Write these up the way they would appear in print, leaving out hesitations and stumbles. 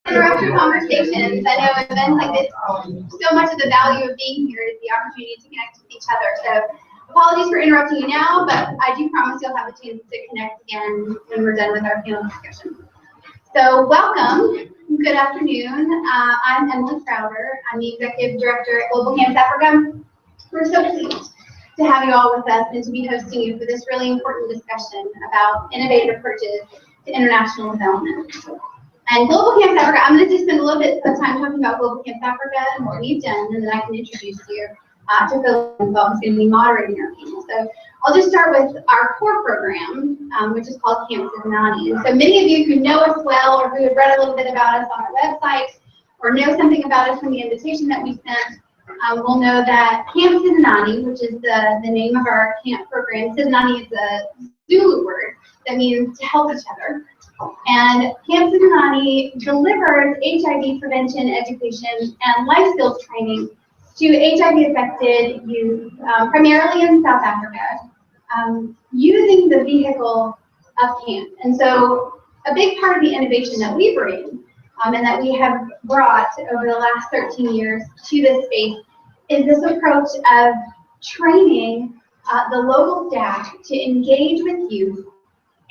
interrupted conversations. I know events like this, so much of the value of being here is the opportunity to connect with each other. So apologies for interrupting you now, but I do promise you'll have a chance to connect again when we're done with our panel discussion. So welcome, good afternoon. I'm Emily Crowder. I'm the Executive Director at Global Campus Africa. We're so pleased to have you all with us and to be hosting you for this really important discussion about innovative approaches to international development. And Global Campus Africa, I'm going to just spend a little bit of time talking about Global Campus Africa and what we've done, and then I can introduce you to Phil, who's going to be moderating our panel. So I'll just start with our core program, which is called Camp Cincinnati. And so many of you who know us well or who have read a little bit about us on our website or know something about us from the invitation that we sent will know that Camp Cincinnati, which is the name of our camp program. Cincinnati is a Zulu word that means to help each other. And Camp Cincinnati delivers HIV prevention, education, and life skills training to HIV-affected youth, primarily in South Africa, using the vehicle of camp. And so a big part of the innovation that we bring and that we have brought over the last 13 years to this space is this approach of training the local staff to engage with youth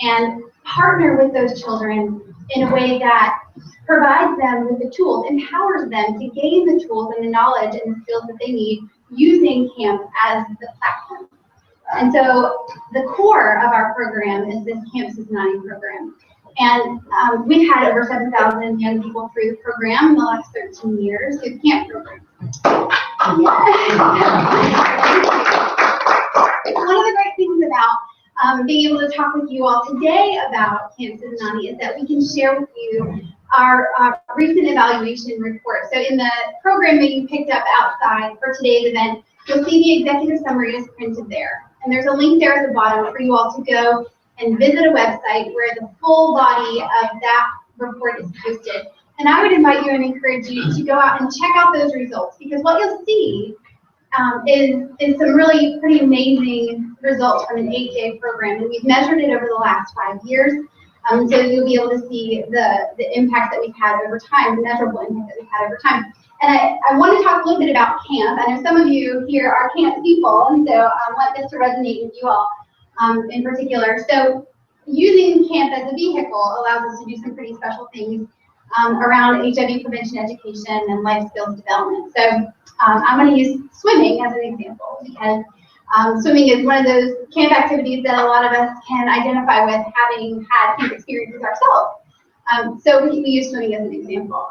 and partner with those children in a way that provides them with the tools, empowers them to gain the tools and the knowledge and the skills that they need using camp as the platform. And so the core of our program is this Camp Cincinnati program. And we've had over 7,000 young people through the program in the last 13 years through the camp program. One of the great things about being able to talk with you all today about Camp Cincinnati is that we can share with you our recent evaluation report. So in the program that you picked up outside for today's event, you'll see the executive summary is printed there. And there's a link there at the bottom for you all to go and visit a website where the full body of that report is posted. And I would invite you and encourage you to go out and check out those results, because what you'll see is some really pretty amazing results from an 8-day program. And we've measured it over the last 5 years. So you'll be able to see the impact that we've had over time, the measurable impact that we've had over time. And I want to talk a little bit about camp. I know some of you here are camp people, and so I want this to resonate with you all in particular. So using camp as a vehicle allows us to do some pretty special things around HIV prevention, education, and life skills development. So I'm going to use swimming as an example, because swimming is one of those camp activities that a lot of us can identify with, having had camp experiences ourselves. So we use swimming as an example.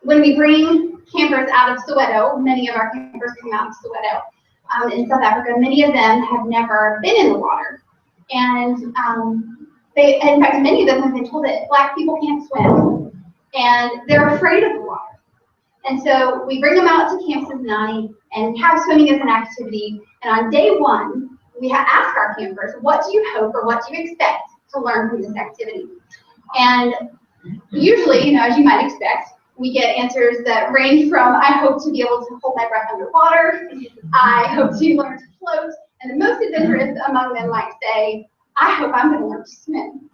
When we bring campers out of Soweto, many of our campers come out of Soweto in South Africa. Many of them have never been in the water. And in fact, many of them have been told that Black people can't swim, and they're afraid of the water. And so we bring them out to Camp Cincinnati and have swimming as an activity. And on day one, we ask our campers, what do you hope or what do you expect to learn from this activity? And usually, as you might expect, we get answers that range from, I hope to be able to hold my breath underwater, I hope to learn to float, and the most adventurous among them might say, I hope I'm going to learn to swim.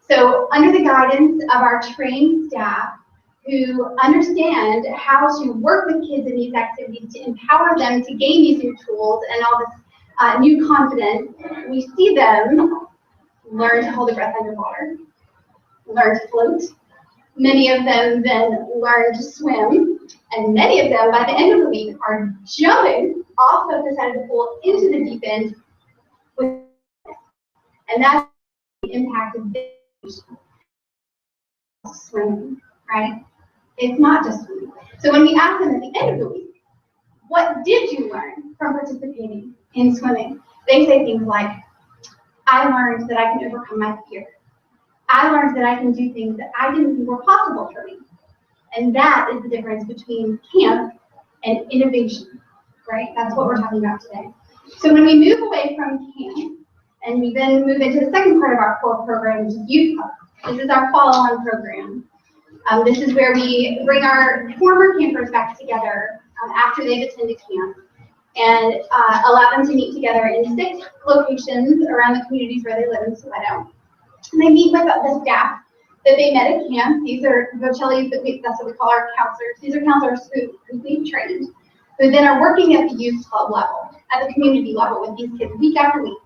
So under the guidance of our trained staff who understand how to work with kids in these activities to empower them to gain these new tools and all this new confidence, we see them learn to hold their breath underwater, learn to float. Many of them then learn to swim, and many of them, by the end of the week, are jumping off of the side of the pool into the deep end. And that's the impact of swimming, right? It's not just swimming. So when we ask them at the end of the week, what did you learn from participating in swimming? They say things like, I learned that I can overcome my fear. I learned that I can do things that I didn't think were possible for me. And that is the difference between camp and innovation, right? That's what we're talking about today. So when we move away from camp, and we then move into the second part of our core program, which is Youth Hub. This is our follow-on program. This is where we bring our former campers back together after they've attended camp and allow them to meet together in 6 locations around the communities where they live in Soweto. And they meet with the staff that they met at camp. These are Bocelli's, that's what we call our counselors. These are counselors who we've trained, who then are working at the youth club level, at the community level with these kids week after week.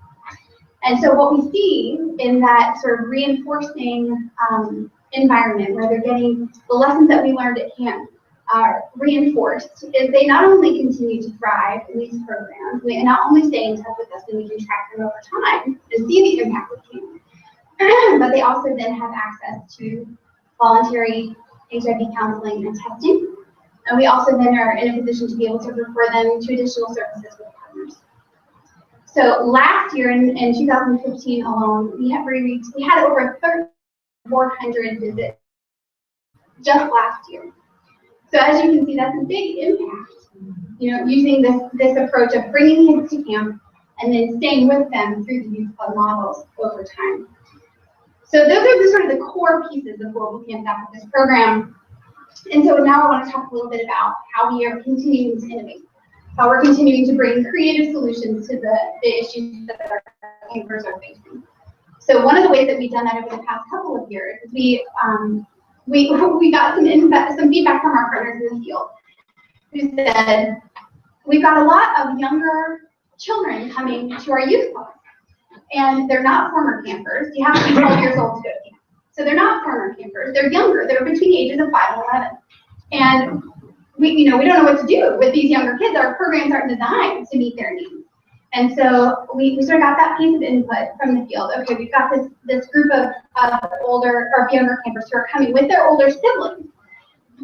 And so what we see in that sort of reinforcing environment where they're getting the lessons that we learned at camp are reinforced is they not only continue to thrive in these programs, they not only stay in touch with us and we can track them over time and see the impact of camp, but they also then have access to voluntary HIV counseling and testing. And we also then are in a position to be able to refer them to additional services with partners. So last year in 2015 alone, we had over 3,400 visits just last year. So as you can see, that's a big impact, using this approach of bringing kids to camp and then staying with them through the youth club models over time. So those are sort of the core pieces of Global Camp Staff with this program. And so now I want to talk a little bit about how we are continuing to innovate, how we're continuing to bring creative solutions to the issues that our campers are facing. So one of the ways that we've done that over the past couple of years is we got some feedback from our partners in the field who said, we've got a lot of younger children coming to our youth club, and they're not former campers. You have to be 12 years old to go to camp. So they're not former campers. They're younger. They're between the ages of 5 and 11. And we don't know what to do with these younger kids. Our programs aren't designed to meet their needs. And so we sort of got that piece of input from the field. Okay, we've got this group of older or younger campers who are coming with their older siblings.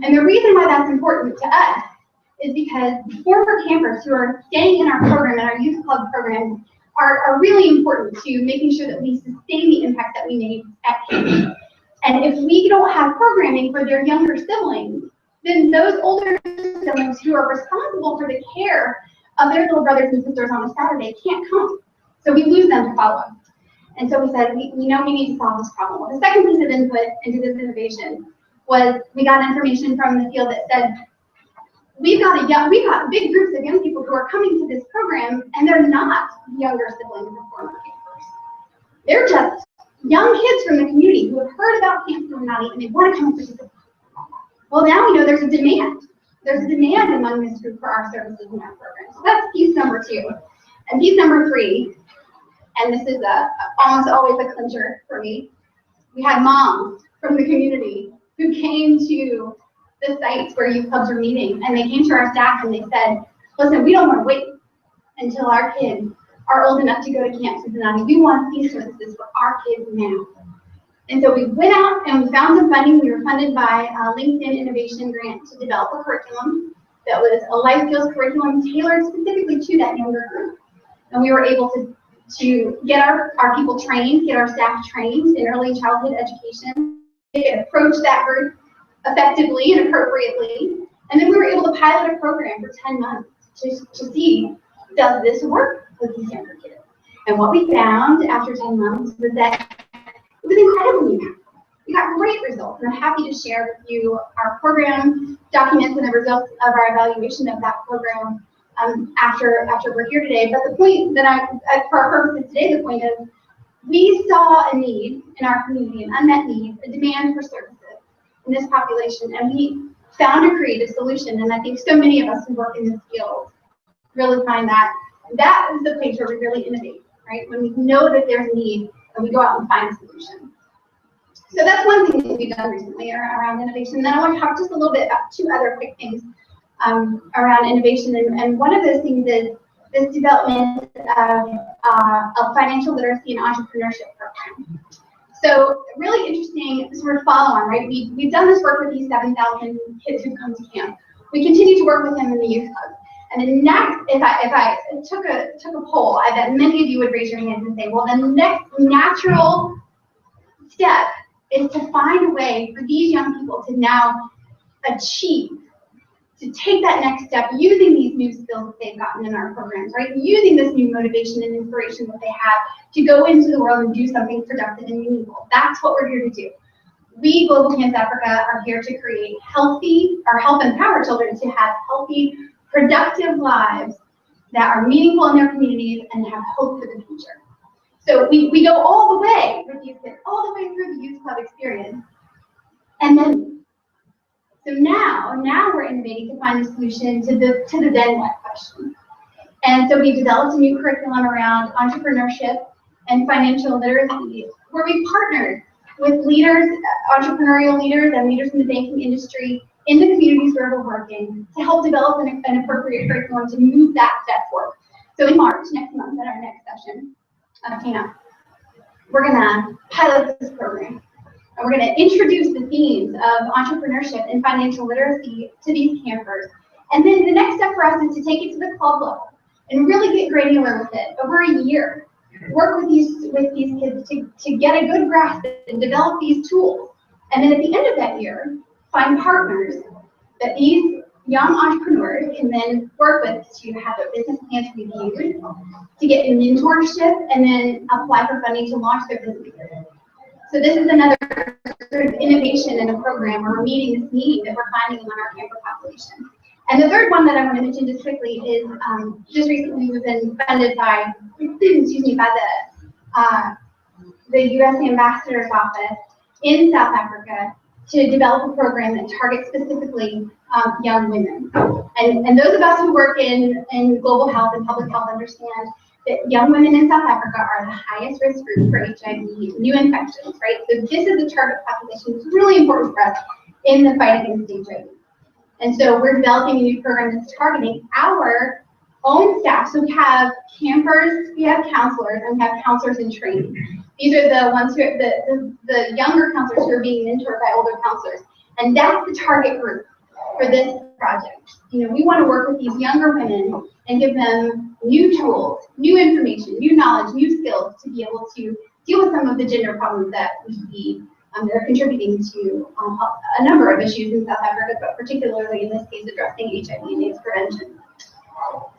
And the reason why that's important to us is because former campers who are staying in our program, in our youth club program, are really important to making sure that we sustain the impact that we made at camp. And if we don't have programming for their younger siblings, then those older siblings who are responsible for the care of their little brothers and sisters on a Saturday can't come. So we lose them to follow-up. And so we said, we know we need to solve this problem. Well, the second piece of input into this innovation was we got information from the field that said, we've got big groups of young people who are coming to this program, and they're not younger siblings of former campers. They're just young kids from the community who have heard about Camp Illuminati and they want to come and participate. Well, now we know there's a demand. There's a demand among this group for our services and our programs. So that's piece number 2. And piece number 3, and this is almost always a clincher for me, we had moms from the community who came to the sites where youth clubs are meeting, and they came to our staff and they said, listen, we don't want to wait until our kids are old enough to go to Camp Cincinnati. We want these services for our kids now. And so we went out and we found some funding. We were funded by a LinkedIn Innovation Grant to develop a curriculum that was a life skills curriculum tailored specifically to that younger group. And we were able to get our people trained, get our staff trained in early childhood education. They could approach that group effectively and appropriately. And then we were able to pilot a program for 10 months to see, does this work with these younger kids? And what we found after 10 months was that it was incredibly impactful. We got great results, and I'm happy to share with you our program documents and the results of our evaluation of that program after we're here today. But the point that for our purposes today, the point is we saw a need in our community, an unmet need, a demand for services in this population, and we found a creative solution. And I think so many of us who work in this field really find that is the place where we really innovate, right? When we know that there's a need and we go out and find a solution. So that's one thing that we've done recently around innovation. And then I want to talk just a little bit about 2 other quick things around innovation. And one of those things is this development of a financial literacy and entrepreneurship program. So really interesting sort of follow-on, right? We've done this work with these 7,000 kids who come to camp. We continue to work with them in the youth club. And the next, if I took a poll, I bet many of you would raise your hands and say, well, the next natural step is to find a way for these young people to now achieve, to take that next step using these new skills that they've gotten in our programs, right? Using this new motivation and inspiration that they have to go into the world and do something productive and meaningful. That's what we're here to do. We, Global Camp Africa, are here to create help empower children to have healthy, productive lives that are meaningful in their communities and have hope for the future. So we go all the way with youth kids, all the way through the youth club experience, And then, so now we're innovating to find a solution to the then what question. And so we've developed a new curriculum around entrepreneurship and financial literacy, where we partnered with leaders, entrepreneurial leaders and leaders in the banking industry in the communities where we're working to help develop an appropriate curriculum to move that step forward. So in March, next month, at our next session of camp, we're gonna pilot this program. And we're gonna introduce the themes of entrepreneurship and financial literacy to these campers. And then the next step for us is to take it to the club level and really get granular with it over a year. Work with these kids to get a good grasp and develop these tools. And then at the end of that year, find partners that these young entrepreneurs can then work with to have their business plans reviewed, to get mentorship, and then apply for funding to launch their business. So this is another sort of innovation in a program where we're meeting this need that we're finding among our camper population. And the third one that I want to mention just quickly is just recently we've been funded by, excuse me, by the U.S. Ambassador's Office in South Africa to develop a program that targets specifically young women. And those of us who work in global health and public health understand that young women in South Africa are the highest risk group for HIV, new infections, right? So this is a target population that's really important for us in the fight against HIV. And so we're developing a new program that's targeting our own staff. So we have campers, we have counselors, and we have counselors in training. These are the ones who are the younger counselors who are being mentored by older counselors. And that's the target group for this project. You know, we want to work with these younger women and give them new tools, new information, new knowledge, new skills to be able to deal with some of the gender problems that we see that are contributing to a number of issues in South Africa, but particularly in this case addressing HIV and AIDS prevention.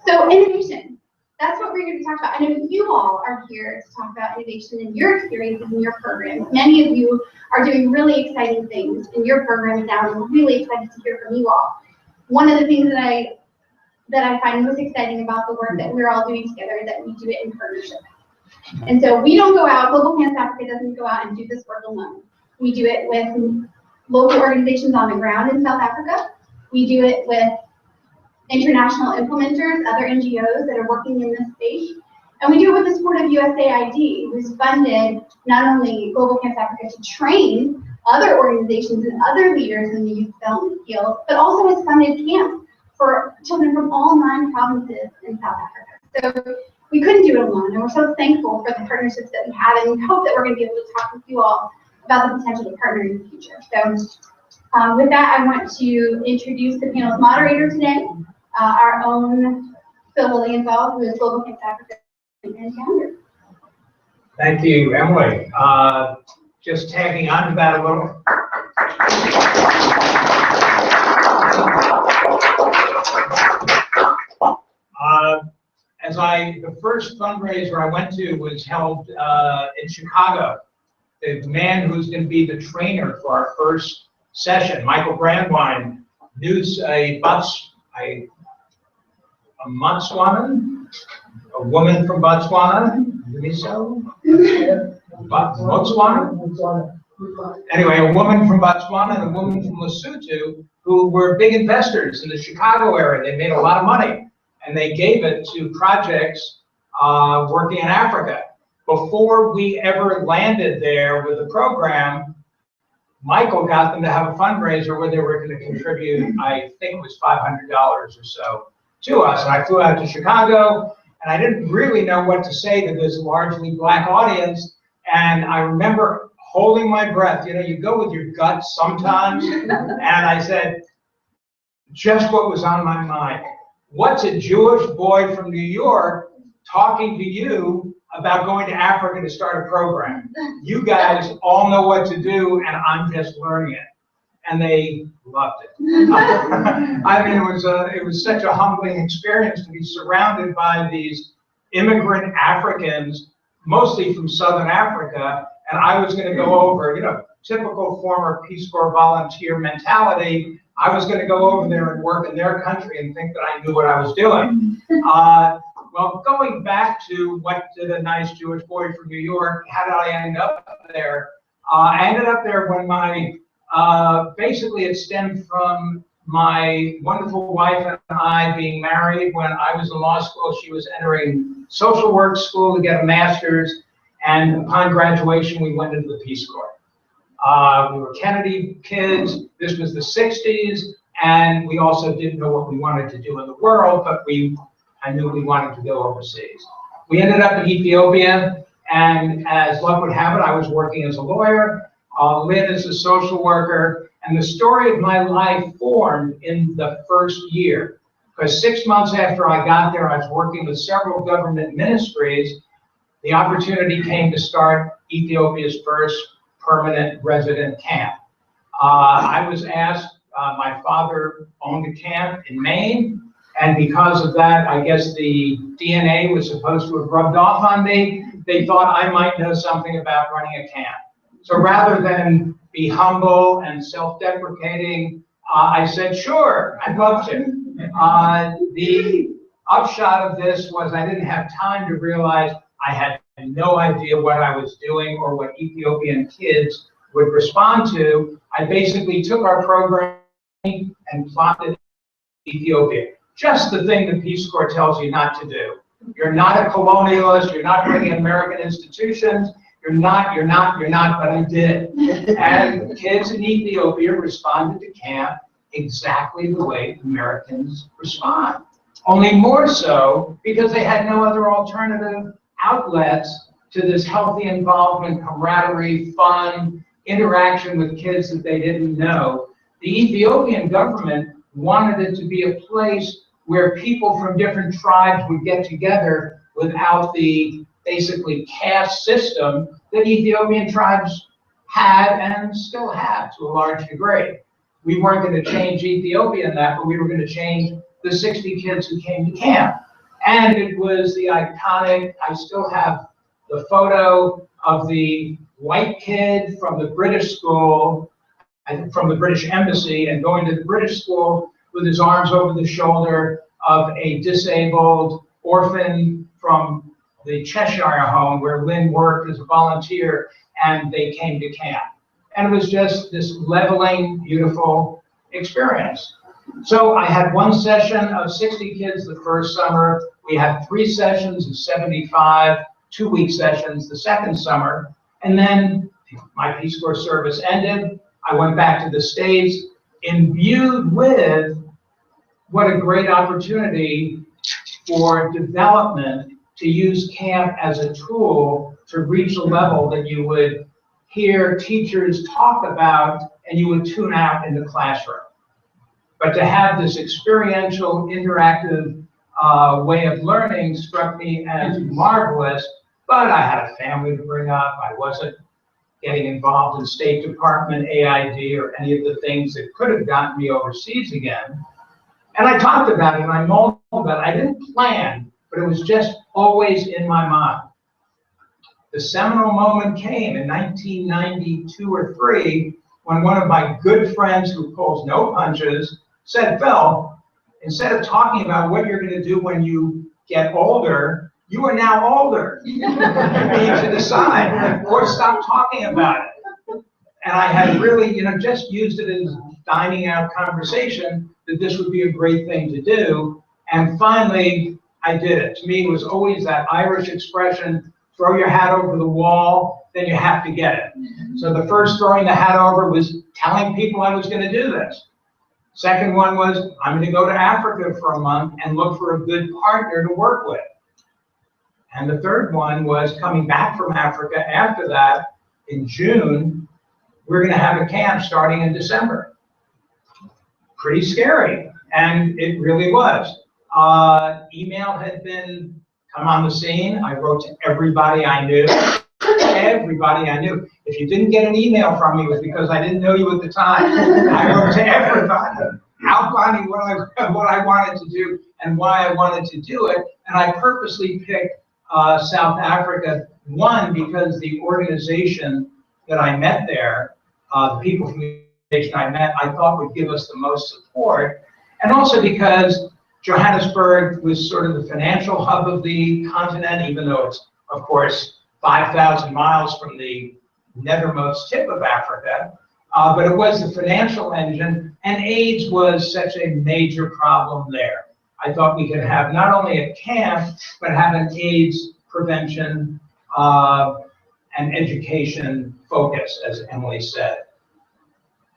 So innovation, that's what we're going to talk about. I know you all are here to talk about innovation and your experiences in your programs. Many of you are doing really exciting things in your programs now, and I'm really excited to hear from you all. One of the things that I find most exciting about the work that we're all doing together is that we do it in partnership. And so we don't go out, Global Camp South Africa doesn't go out and do this work alone. We do it with local organizations on the ground in South Africa. We do it with international implementers, other NGOs that are working in this space. And we do it with the support of USAID, who's funded not only Global Camp South Africa to train other organizations and other leaders in the youth development field, but also has funded camps for children from all 9 provinces in South Africa. So we couldn't do it alone, and we're so thankful for the partnerships that we have, and we hope that we're going to be able to talk with you all about the potential to partner in the future. So with that, I want to introduce the panel's moderator today, our own Phil Lilienthal, who is Global Camp South Africa and founder. Thank you, Emily. Just tagging on to that a little. The first fundraiser I went to was held in Chicago. The man who's going to be the trainer for our first session, Michael Brandwine, knew a Botswanan, a woman from Botswana, Botswana? Anyway, a woman from Botswana and a woman from Lesotho who were big investors in the Chicago area. They made a lot of money, and they gave it to projects working in Africa. Before we ever landed there with the program, Michael got them to have a fundraiser where they were going to contribute, I think it was $500 or so to us. And I flew out to Chicago, and I didn't really know what to say to this largely black audience. And I remember holding my breath. You know, you go with your gut sometimes. And I said, just what was on my mind. What's a Jewish boy from New York talking to you about going to Africa to start a program? You guys all know what to do, and I'm just learning it. And they loved it. I mean, it was such a humbling experience to be surrounded by these immigrant Africans, mostly from Southern Africa, and I was going to go over, you know, typical former Peace Corps volunteer mentality. I was going to go over there and work in their country and think that I knew what I was doing. Well, going back to what did a nice Jewish boy from New York, how did I end up there? I ended up there when my Basically, it stemmed from my wonderful wife and I being married. When I was in law school, she was entering social work school to get a master's, and upon graduation, we went into the Peace Corps. We were Kennedy kids. This was the 60s, and we also didn't know what we wanted to do in the world, but I knew we wanted to go overseas. We ended up in Ethiopia, and as luck would have it, I was working as a lawyer, Lynn as a social worker, and the story of my life formed in the first year. Because 6 months after I got there, I was working with several government ministries. The opportunity came to start Ethiopia's first permanent resident camp. I was asked, my father owned a camp in Maine, and because of that, I guess the DNA was supposed to have rubbed off on me. They thought I might know something about running a camp. So rather than be humble and self-deprecating, I said, sure, I'd love to. The upshot of this was I didn't have time to realize I had no idea what I was doing or what Ethiopian kids would respond to. I basically took our program and plotted Ethiopia. Just the thing the Peace Corps tells you not to do. You're not a colonialist, you're not bringing American institutions, you're not, but I did. And kids in Ethiopia responded to camp exactly the way Americans respond. Only more so because they had no other alternative outlets to this healthy involvement, camaraderie, fun, interaction with kids that they didn't know. The Ethiopian government wanted it to be a place where people from different tribes would get together without the basically caste system that Ethiopian tribes had and still have to a large degree. We weren't going to change Ethiopia in that, but we were going to change the 60 kids who came to camp. And it was the iconic, I still have the photo of the white kid from the British school, from the British embassy, and going to the British school with his arms over the shoulder of a disabled orphan from the Cheshire home where Lynn worked as a volunteer, and they came to camp. And it was just this leveling, beautiful experience. So I had one session of 60 kids the first summer. We had 3 sessions of 75, 2-week sessions the second summer. And then my Peace Corps service ended. I went back to the States, imbued with what a great opportunity for development to use camp as a tool to reach a level that you would hear teachers talk about and you would tune out in the classroom. But to have this experiential, interactive way of learning struck me as marvelous, but I had a family to bring up. I wasn't getting involved in State Department, AID, or any of the things that could have gotten me overseas again. And I talked about it, and I mulled about it. I didn't plan, but it was just always in my mind. The seminal moment came in 1992 or 3, when one of my good friends who pulls no punches said, Phil, instead of talking about what you're going to do when you get older, you are now older. You need to decide or stop talking about it. And I had really, just used it as dining out conversation that this would be a great thing to do. And finally, I did it. To me, it was always that Irish expression, throw your hat over the wall, then you have to get it. So the first throwing the hat over was telling people I was going to do this. Second one was, I'm going to go to Africa for a month and look for a good partner to work with. And the third one was coming back from Africa after that in June. We're going to have a camp starting in December. Pretty scary, and it really was. Email had been come on the scene. I wrote to everybody I knew. Everybody I knew. If you didn't get an email from me, it was because I didn't know you at the time. I wrote to everybody, outlining what I wanted to do and why I wanted to do it. And I purposely picked South Africa, one, because the organization that I met there, the people from the organization I met, I thought would give us the most support. And also because Johannesburg was sort of the financial hub of the continent, even though it's, of course, 5,000 miles from the nethermost tip of Africa. but it was the financial engine, and AIDS was such a major problem there. I thought we could have not only a camp, but have an AIDS prevention and education focus, as Emily said.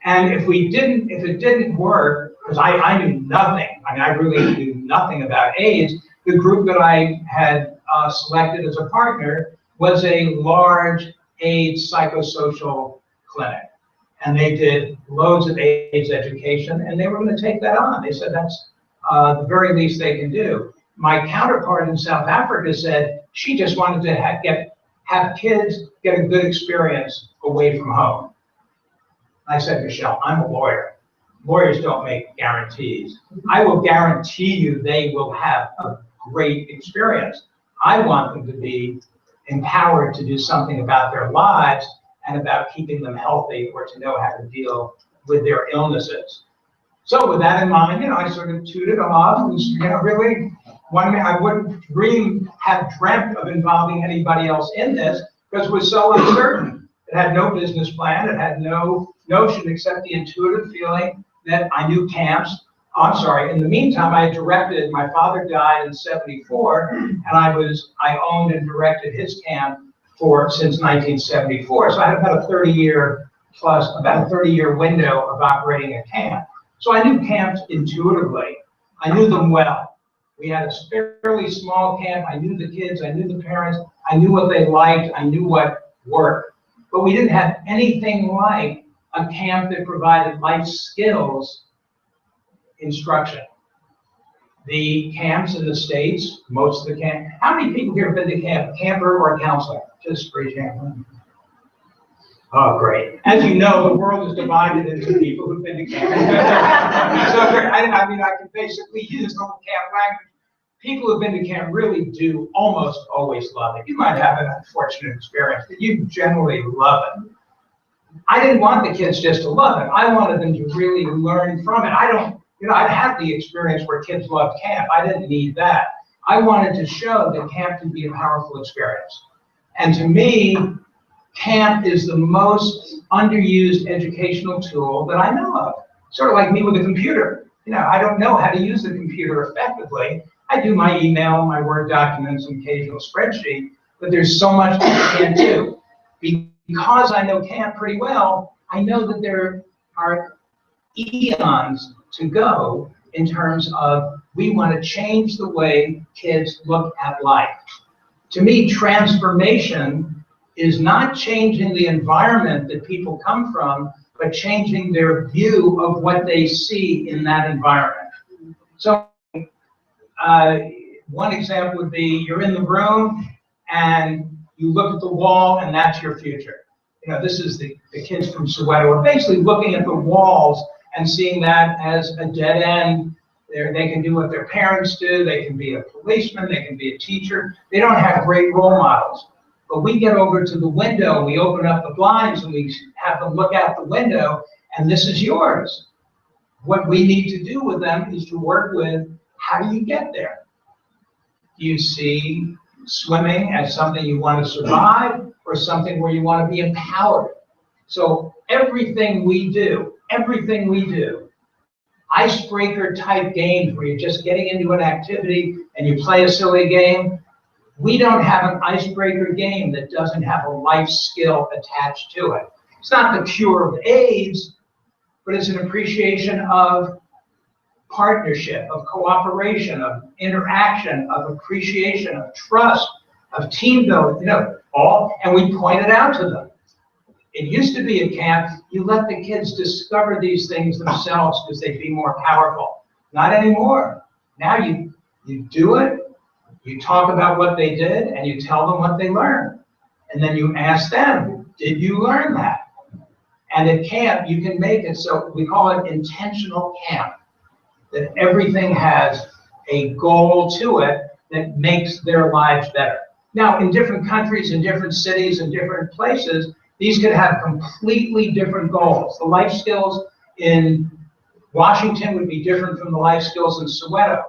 And if it didn't work, because I knew nothing, I mean, I really knew nothing about AIDS, the group that I had selected as a partner was a large AIDS psychosocial clinic. And they did loads of AIDS education, and they were going to take that on. They said that's the very least they can do. My counterpart in South Africa said she just wanted to have kids get a good experience away from home. I said, Michelle, I'm a lawyer. Lawyers don't make guarantees. I will guarantee you they will have a great experience. I want them to be empowered to do something about their lives and about keeping them healthy, or to know how to deal with their illnesses. So with that in mind, I sort of tooted off, and really, I wouldn't have dreamt of involving anybody else in this, because it was so uncertain. It had no business plan, it had no notion except the intuitive feeling that I knew camps. I'm sorry, in the meantime, I directed, my father died in '74, and I owned and directed his camp since 1974. So I had about a 30-year window of operating a camp. So I knew camps intuitively. I knew them well. We had a fairly small camp. I knew the kids, I knew the parents, I knew what they liked, I knew what worked. But we didn't have anything like a camp that provided life skills instruction. The camps in the States, most of the camp, how many people here have been to camp, camper or counselor? Just raise your hand. Oh, great. As you know, the world is divided into people who've been to camp. So I mean, I can basically use the whole camp language. People who've been to camp really do almost always love it. You might have an unfortunate experience, but you generally love it. I didn't want the kids just to love it. I wanted them to really learn from it. I'd had the experience where kids loved camp. I didn't need that. I wanted to show that camp can be a powerful experience. And to me, camp is the most underused educational tool that I know of. Sort of like me with a computer. I don't know how to use the computer effectively. I do my email, my Word documents, and occasional spreadsheet, but there's so much that I can't do. Because I know camp pretty well, I know that there are eons to go in terms of we want to change the way kids look at life. To me, transformation is not changing the environment that people come from, but changing their view of what they see in that environment. So one example would be you're in the room and you look at the wall and that's your future. This is the kids from Soweto are basically looking at the walls and seeing that as a dead end. They can do what their parents do. They can be a policeman. They can be a teacher. They don't have great role models. But we get over to the window, we open up the blinds, and we have them look out the window, and this is yours. What we need to do with them is to work with, how do you get there? Do you see swimming as something you want to survive, or something where you want to be empowered? So everything we do, icebreaker type games where you're just getting into an activity and you play a silly game, we don't have an icebreaker game that doesn't have a life skill attached to it. It's not the cure of AIDS, but it's an appreciation of partnership, of cooperation, of interaction, of appreciation, of trust, of team building, and we point it out to them. It used to be a camp, you let the kids discover these things themselves because they'd be more powerful. Not anymore. Now you do it, you talk about what they did, and you tell them what they learned. And then you ask them, did you learn that? And at camp, you can make it so, we call it intentional camp, that everything has a goal to it that makes their lives better. Now, in different countries, in different cities, in different places, these could have completely different goals. The life skills in Washington would be different from the life skills in Soweto.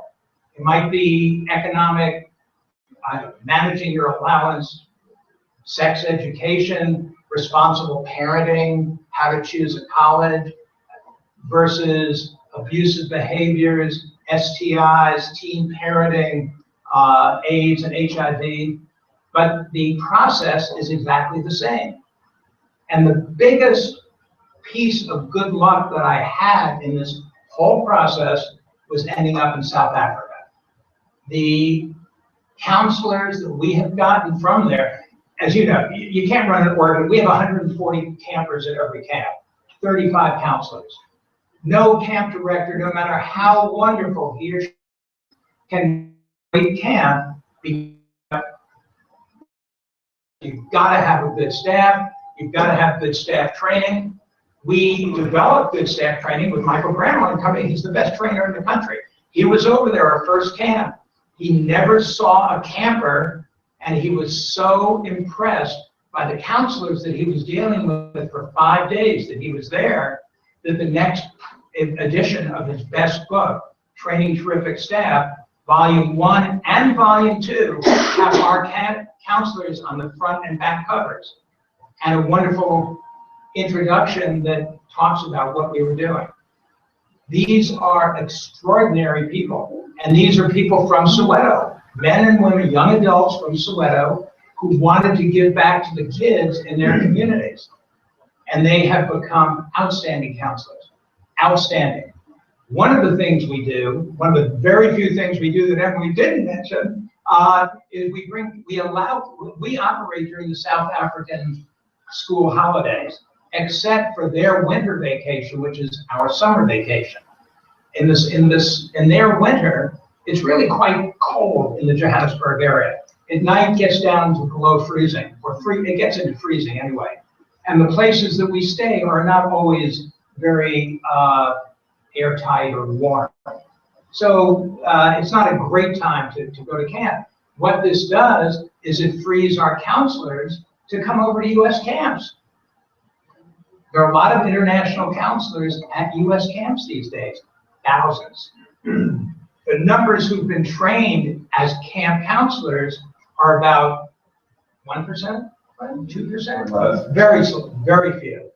It might be economic, managing your allowance, sex education, responsible parenting, how to choose a college versus abusive behaviors, STIs, teen parenting, AIDS and HIV, but the process is exactly the same. And the biggest piece of good luck that I had in this whole process was ending up in South Africa. The counselors that we have gotten from there, as you know, you can't run an organ. We have 140 campers at every camp, 35 counselors. No camp director, no matter how wonderful he or she can be camp, you've got to have a good staff. You've got to have good staff training. We developed good staff training with Michael Granlund coming. He's the best trainer in the country. He was over there our first camp. He never saw a camper, and he was so impressed by the counselors that he was dealing with for 5 days that he was there, that the next edition of his best book, Training Terrific Staff, Volume 1 and Volume 2, have our counselors on the front and back covers, and a wonderful introduction that talks about what we were doing. These are extraordinary people, and these are people from Soweto, men and women, young adults from Soweto, who wanted to give back to the kids in their communities. And they have become outstanding counselors, outstanding. One of the things we do, one of the very few things we do that Emily didn't mention, is we operate during the South African school holidays, except for their winter vacation, which is our summer vacation. In their winter, it's really quite cold in the Johannesburg area. At night, gets down to below freezing, it gets into freezing anyway. And the places that we stay are not always very airtight or warm. So it's not a great time to go to camp. What this does is it frees our counselors to come over to U.S. camps. There are a lot of international counselors at U.S. camps these days, thousands. The numbers who've been trained as camp counselors are about 1%, 2%? Very few,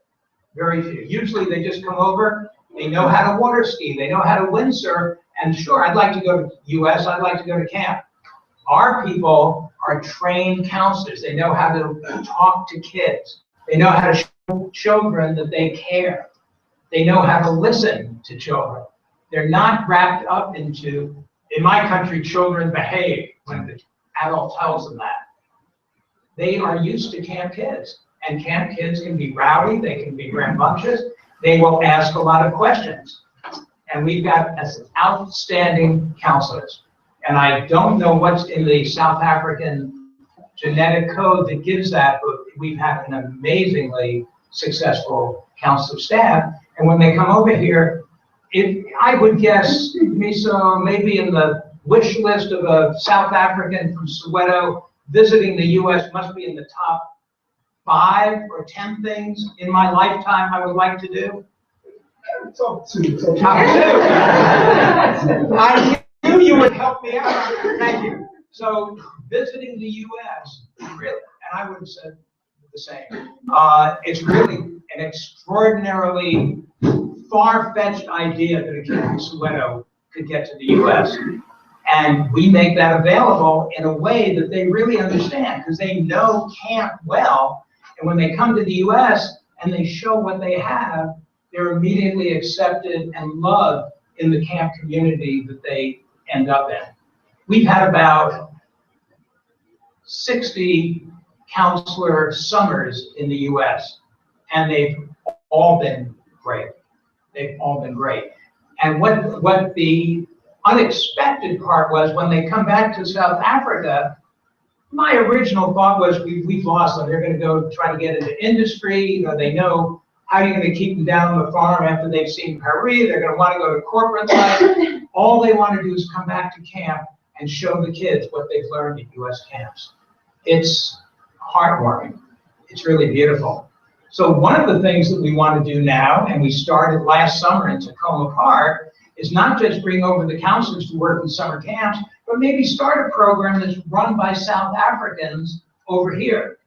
very few. Usually they just come over, they know how to water ski, they know how to windsurf, and sure, I'd like to go to U.S., I'd like to go to camp. Our people are trained counselors. They know how to talk to kids. They know how to show children that they care. They know how to listen to children. They're not wrapped up into, in my country, children behave when the adult tells them that. They are used to camp kids. And camp kids can be rowdy, they can be rambunctious, they will ask a lot of questions. And we've got outstanding counselors. And I don't know what's in the South African genetic code that gives that, but we've had an amazingly successful council staff. And when they come over here, I would guess, Miso, maybe in the wish list of a South African from Soweto visiting the US must be in the top 5 or 10 things in my lifetime I would like to do. Top 2. Top 2. I knew you would help me out. Thank you. So visiting the US, really, and I would have said the same. It's really an extraordinarily far-fetched idea that a kid from Soweto could get to the US. And we make that available in a way that they really understand, because they know camp well. And when they come to the US and they show what they have, they're immediately accepted and loved in the camp community that they end up in. We've had about 60 counselor summers in the US, and they've all been great. They've all been great. And what the unexpected part was, when they come back to South Africa, my original thought was we've lost them. They're going to go try to get into industry. You know, they know how you're going to keep them down on the farm after they've seen Paris. They're going to want to go to corporate life. All they want to do is come back to camp and show the kids what they've learned at U.S. camps. It's heartwarming. It's really beautiful. So one of the things that we want to do now, and we started last summer in Tacoma Park, is not just bring over the counselors to work in summer camps, but maybe start a program that's run by South Africans over here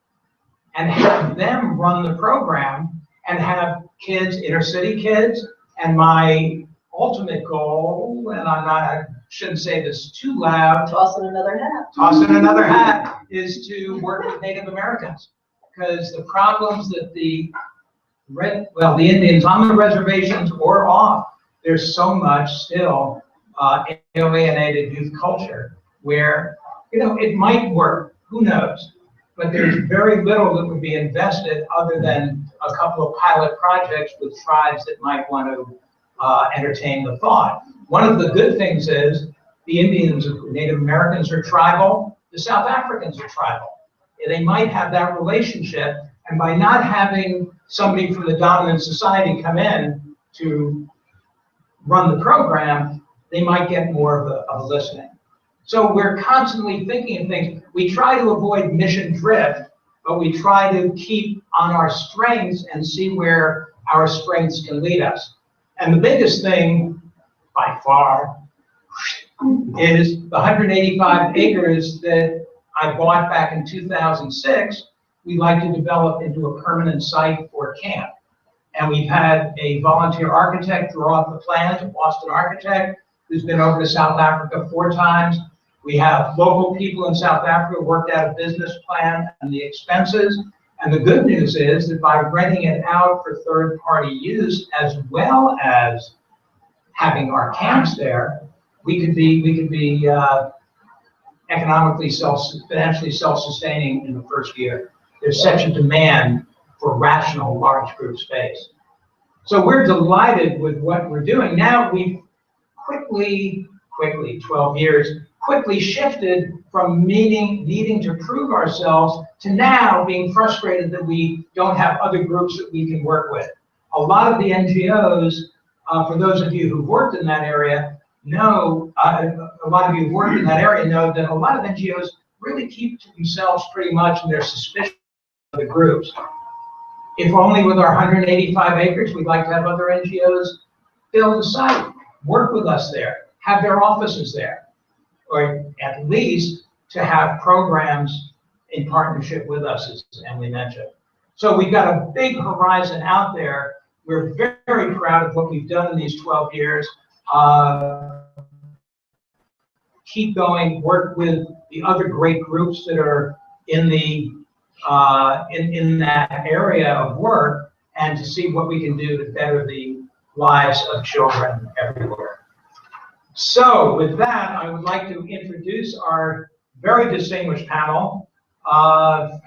and have them run the program and have kids, inner city kids, and my ultimate goal, and I shouldn't say this too loud. Toss in another hat. Toss in another hat is to work with Native Americans, because the problems that the Indians on the reservations or off, there's so much still alienated youth culture where, it might work, who knows? But there's very little that would be invested other than a couple of pilot projects with tribes that might want to entertain the thought. One of the good things is the Indians, Native Americans are tribal, the South Africans are tribal. They might have that relationship, and by not having somebody from the dominant society come in to run the program, they might get more of a listening. So we're constantly thinking of things. We try to avoid mission drift, but we try to keep on our strengths and see where our strengths can lead us. And the biggest thing, by far, is the 185 acres that I bought back in 2006. We'd like to develop into a permanent site for a camp. And we've had a volunteer architect draw up the plans, a Boston architect, who's been over to South Africa 4 times. We have local people in South Africa who worked out a business plan and the expenses. And the good news is that by renting it out for third-party use, as well as having our camps there, we could be economically financially self-sustaining in the first year. There's such a demand for rational large group space. So we're delighted with what we're doing. Now we've quickly, 12 years, quickly shifted from needing to prove ourselves to now being frustrated that we don't have other groups that we can work with. A lot of the NGOs, for those of you who've worked in that area, know that a lot of NGOs really keep to themselves pretty much, and they're suspicious of the groups. If only with our 185 acres, we'd like to have other NGOs fill the site, work with us there, have their offices there, or at least to have programs in partnership with us, as Emily mentioned. So we've got a big horizon out there. We're very, very proud of what we've done in these 12 years. Keep going, work with the other great groups that are in the in that area of work, and to see what we can do to better the lives of children everywhere. So with that, I would like to introduce our very distinguished panel. The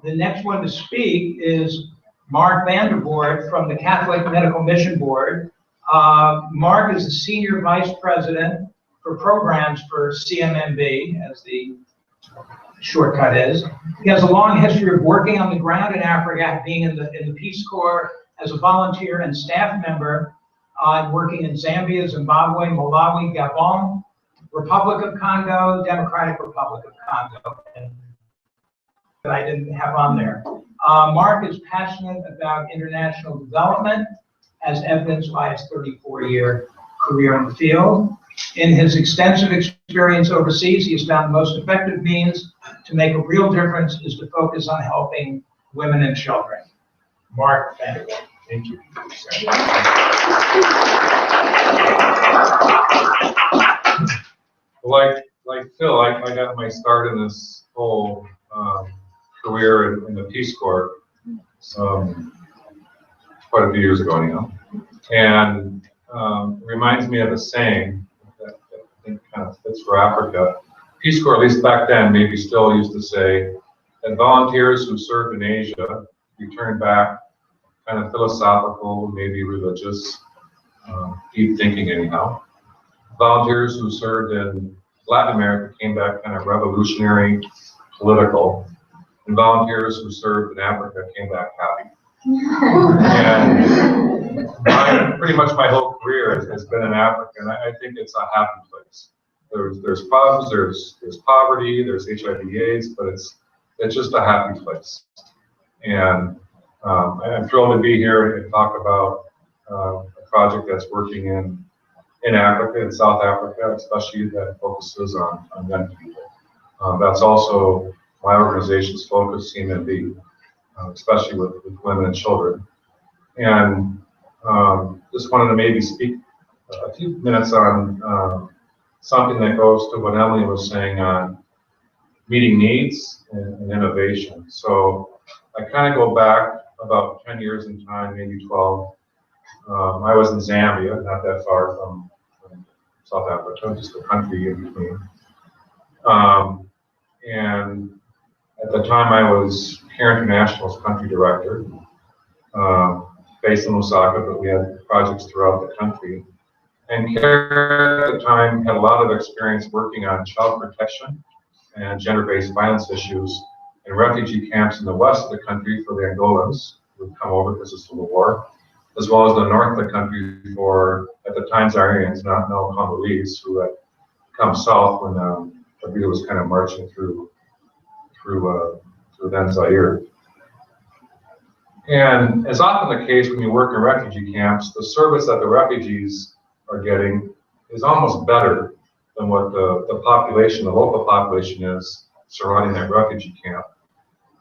next one to speak is Mark Vandervoort from the Catholic Medical Mission Board. Mark is the Senior Vice President for Programs for CMMB, as the shortcut is. He has a long history of working on the ground in Africa, being in the Peace Corps as a volunteer and staff member, working in Zambia, Zimbabwe, Malawi, Gabon, Republic of Congo, Democratic Republic of Congo, that I didn't have on there. Mark is passionate about international development, as evidenced by his 34-year career in the field. In his extensive experience overseas, he has found the most effective means to make a real difference is to focus on helping women and children. Mark Vandervoort. Thank you. Like Phil, I got my start in this whole career in the Peace Corps quite a few years ago anyhow. And it reminds me of a saying that I think kind of fits for Africa. Peace Corps, at least back then, maybe still used to say that volunteers who served in Asia returned back kind of philosophical, maybe religious, deep thinking anyhow. Volunteers who served in Latin America came back kind of revolutionary, political, and volunteers who served in Africa came back happy. And pretty much my whole career has been in Africa, and I think it's a happy place. There's pubs, there's poverty, there's HIV/AIDS, but it's just a happy place. And I'm thrilled to be here and talk about a project that's working in Africa, in South Africa, especially that focuses on young people. That's also my organization's focus, CMMB, especially with women and children. And just wanted to maybe speak a few minutes on something that goes to what Emily was saying on meeting needs and innovation. So I kind of go back about 10 years in time, maybe 12. I was in Zambia, not that far from South Africa, just a country in between. And at the time I was Care International's country director, based in Lusaka, but we had projects throughout the country. And Care at the time had a lot of experience working on child protection and gender-based violence issues in refugee camps in the west of the country for the Angolans who would come over because of civil war, as well as the north of the country for, at the time, Zairians, not now Congolese, who had come south when Kabila was kind of marching through then Zaire. And as often the case when you work in refugee camps, the service that the refugees are getting is almost better than what the population, the local population is surrounding that refugee camp.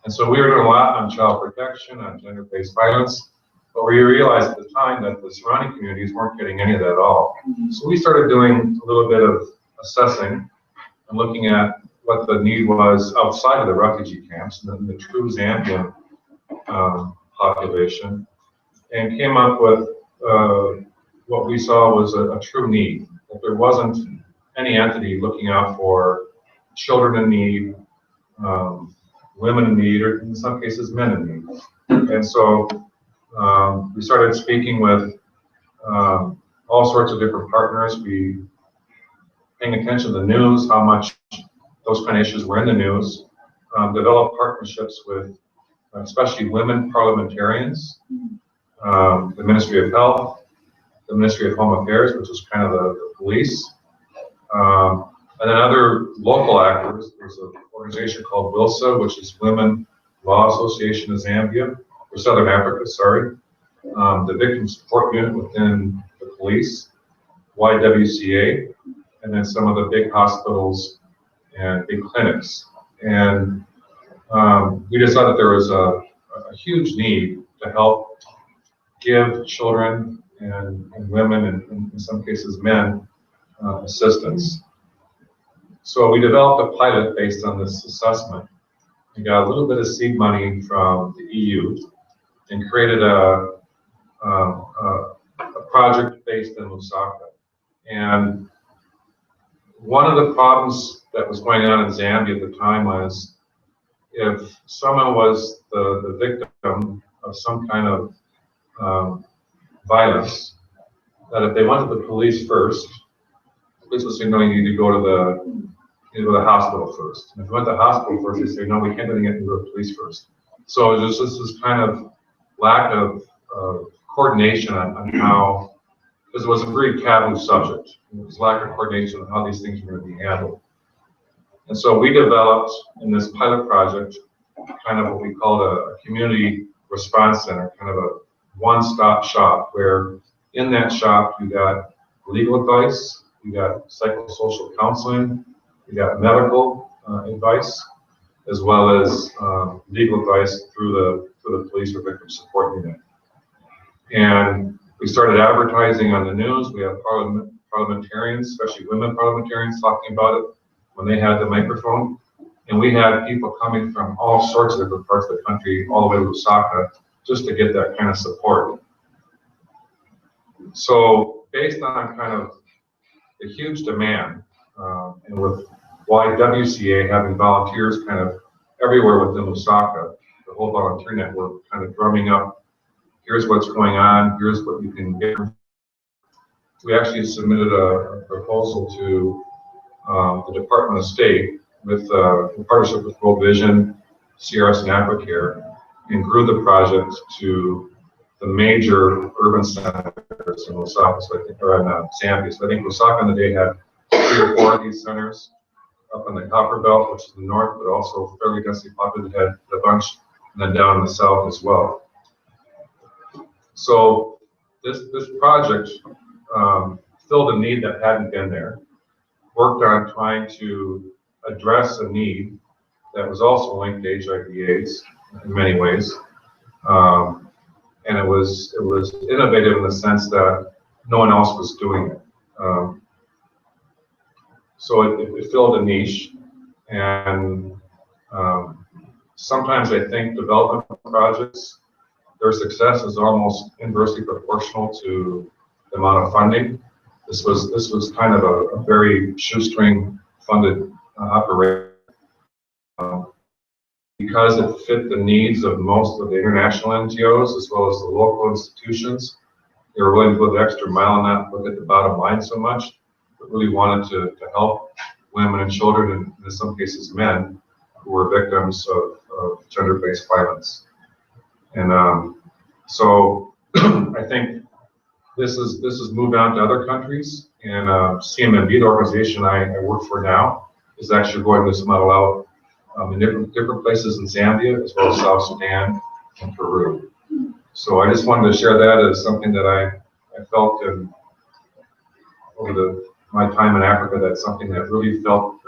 And so we were doing a lot on child protection, on gender-based violence, but we realized at the time that the surrounding communities weren't getting any of that at all. So we started doing a little bit of assessing and looking at what the need was outside of the refugee camps, and the true Zambian population, and came up with what we saw was a true need, that there wasn't any entity looking out for children in need, women in need, or in some cases men in need. And so we started speaking with all sorts of different partners. We paying attention to the news, how much those kind of issues were in the news, developed partnerships with especially women parliamentarians, the Ministry of Health, the Ministry of Home Affairs, which was kind of the police, and then other local actors. There's an organization called WILSA, which is Women Law Association of Zambia, or Southern Africa, sorry. The Victim Support Unit within the police, YWCA, and then some of the big hospitals and big clinics. And we just thought that there was a huge need to help give children and women, and in some cases men, assistance. So we developed a pilot based on this assessment. We got a little bit of seed money from the EU and created a project based in Lusaka. And one of the problems that was going on in Zambia at the time was if someone was the victim of some kind of violence, that if they went to the police first, the police would say, no, you need to go to the hospital first. And if you went to the hospital first, they say, no, we can't let you get to the police first. So there's just this kind of lack of coordination on how, because it was a very taboo subject. There was lack of coordination on how these things were going to be handled. And so we developed in this pilot project kind of what we called a community response center, kind of a one-stop shop, where in that shop you got legal advice, you got psychosocial counseling, you got medical advice, as well as legal advice through the police or victim support unit. And we started advertising on the news. We have parliamentarians, especially women parliamentarians, talking about it when they had the microphone. And we had people coming from all sorts of different parts of the country, all the way to Lusaka, just to get that kind of support. So based on kind of the huge demand, and with YWCA having volunteers kind of everywhere within Lusaka, the whole volunteer network kind of drumming up, here's what's going on, here's what you can get. We actually submitted a proposal to the Department of State with in partnership with World Vision, CRS, and AfriCare, and grew the project to the major urban centers in Lusaka, so I think, or in Zambia. So I think Lusaka on the day had 3 or 4 of these centers up in the Copper Belt, which is the north, but also fairly densely populated, had a bunch, and then down in the south as well. So this project filled a need that hadn't been there, worked on trying to address a need that was also linked to HIV/AIDS in many ways, and it was innovative in the sense that no one else was doing it. So it filled a niche, and sometimes I think development projects, their success is almost inversely proportional to the amount of funding. This was kind of a very shoestring funded operation. Because it fit the needs of most of the international NGOs as well as the local institutions, they were willing to go the extra mile and not look at the bottom line so much, but really wanted to help women and children, and in some cases men, who were victims of gender-based violence. And so I think this is moved on to other countries, and CMMB, the organization I work for now, is actually going this model out in different places in Zambia, as well as South Sudan and Peru. So I just wanted to share that as something that I felt over my time in Africa, that's something that really filled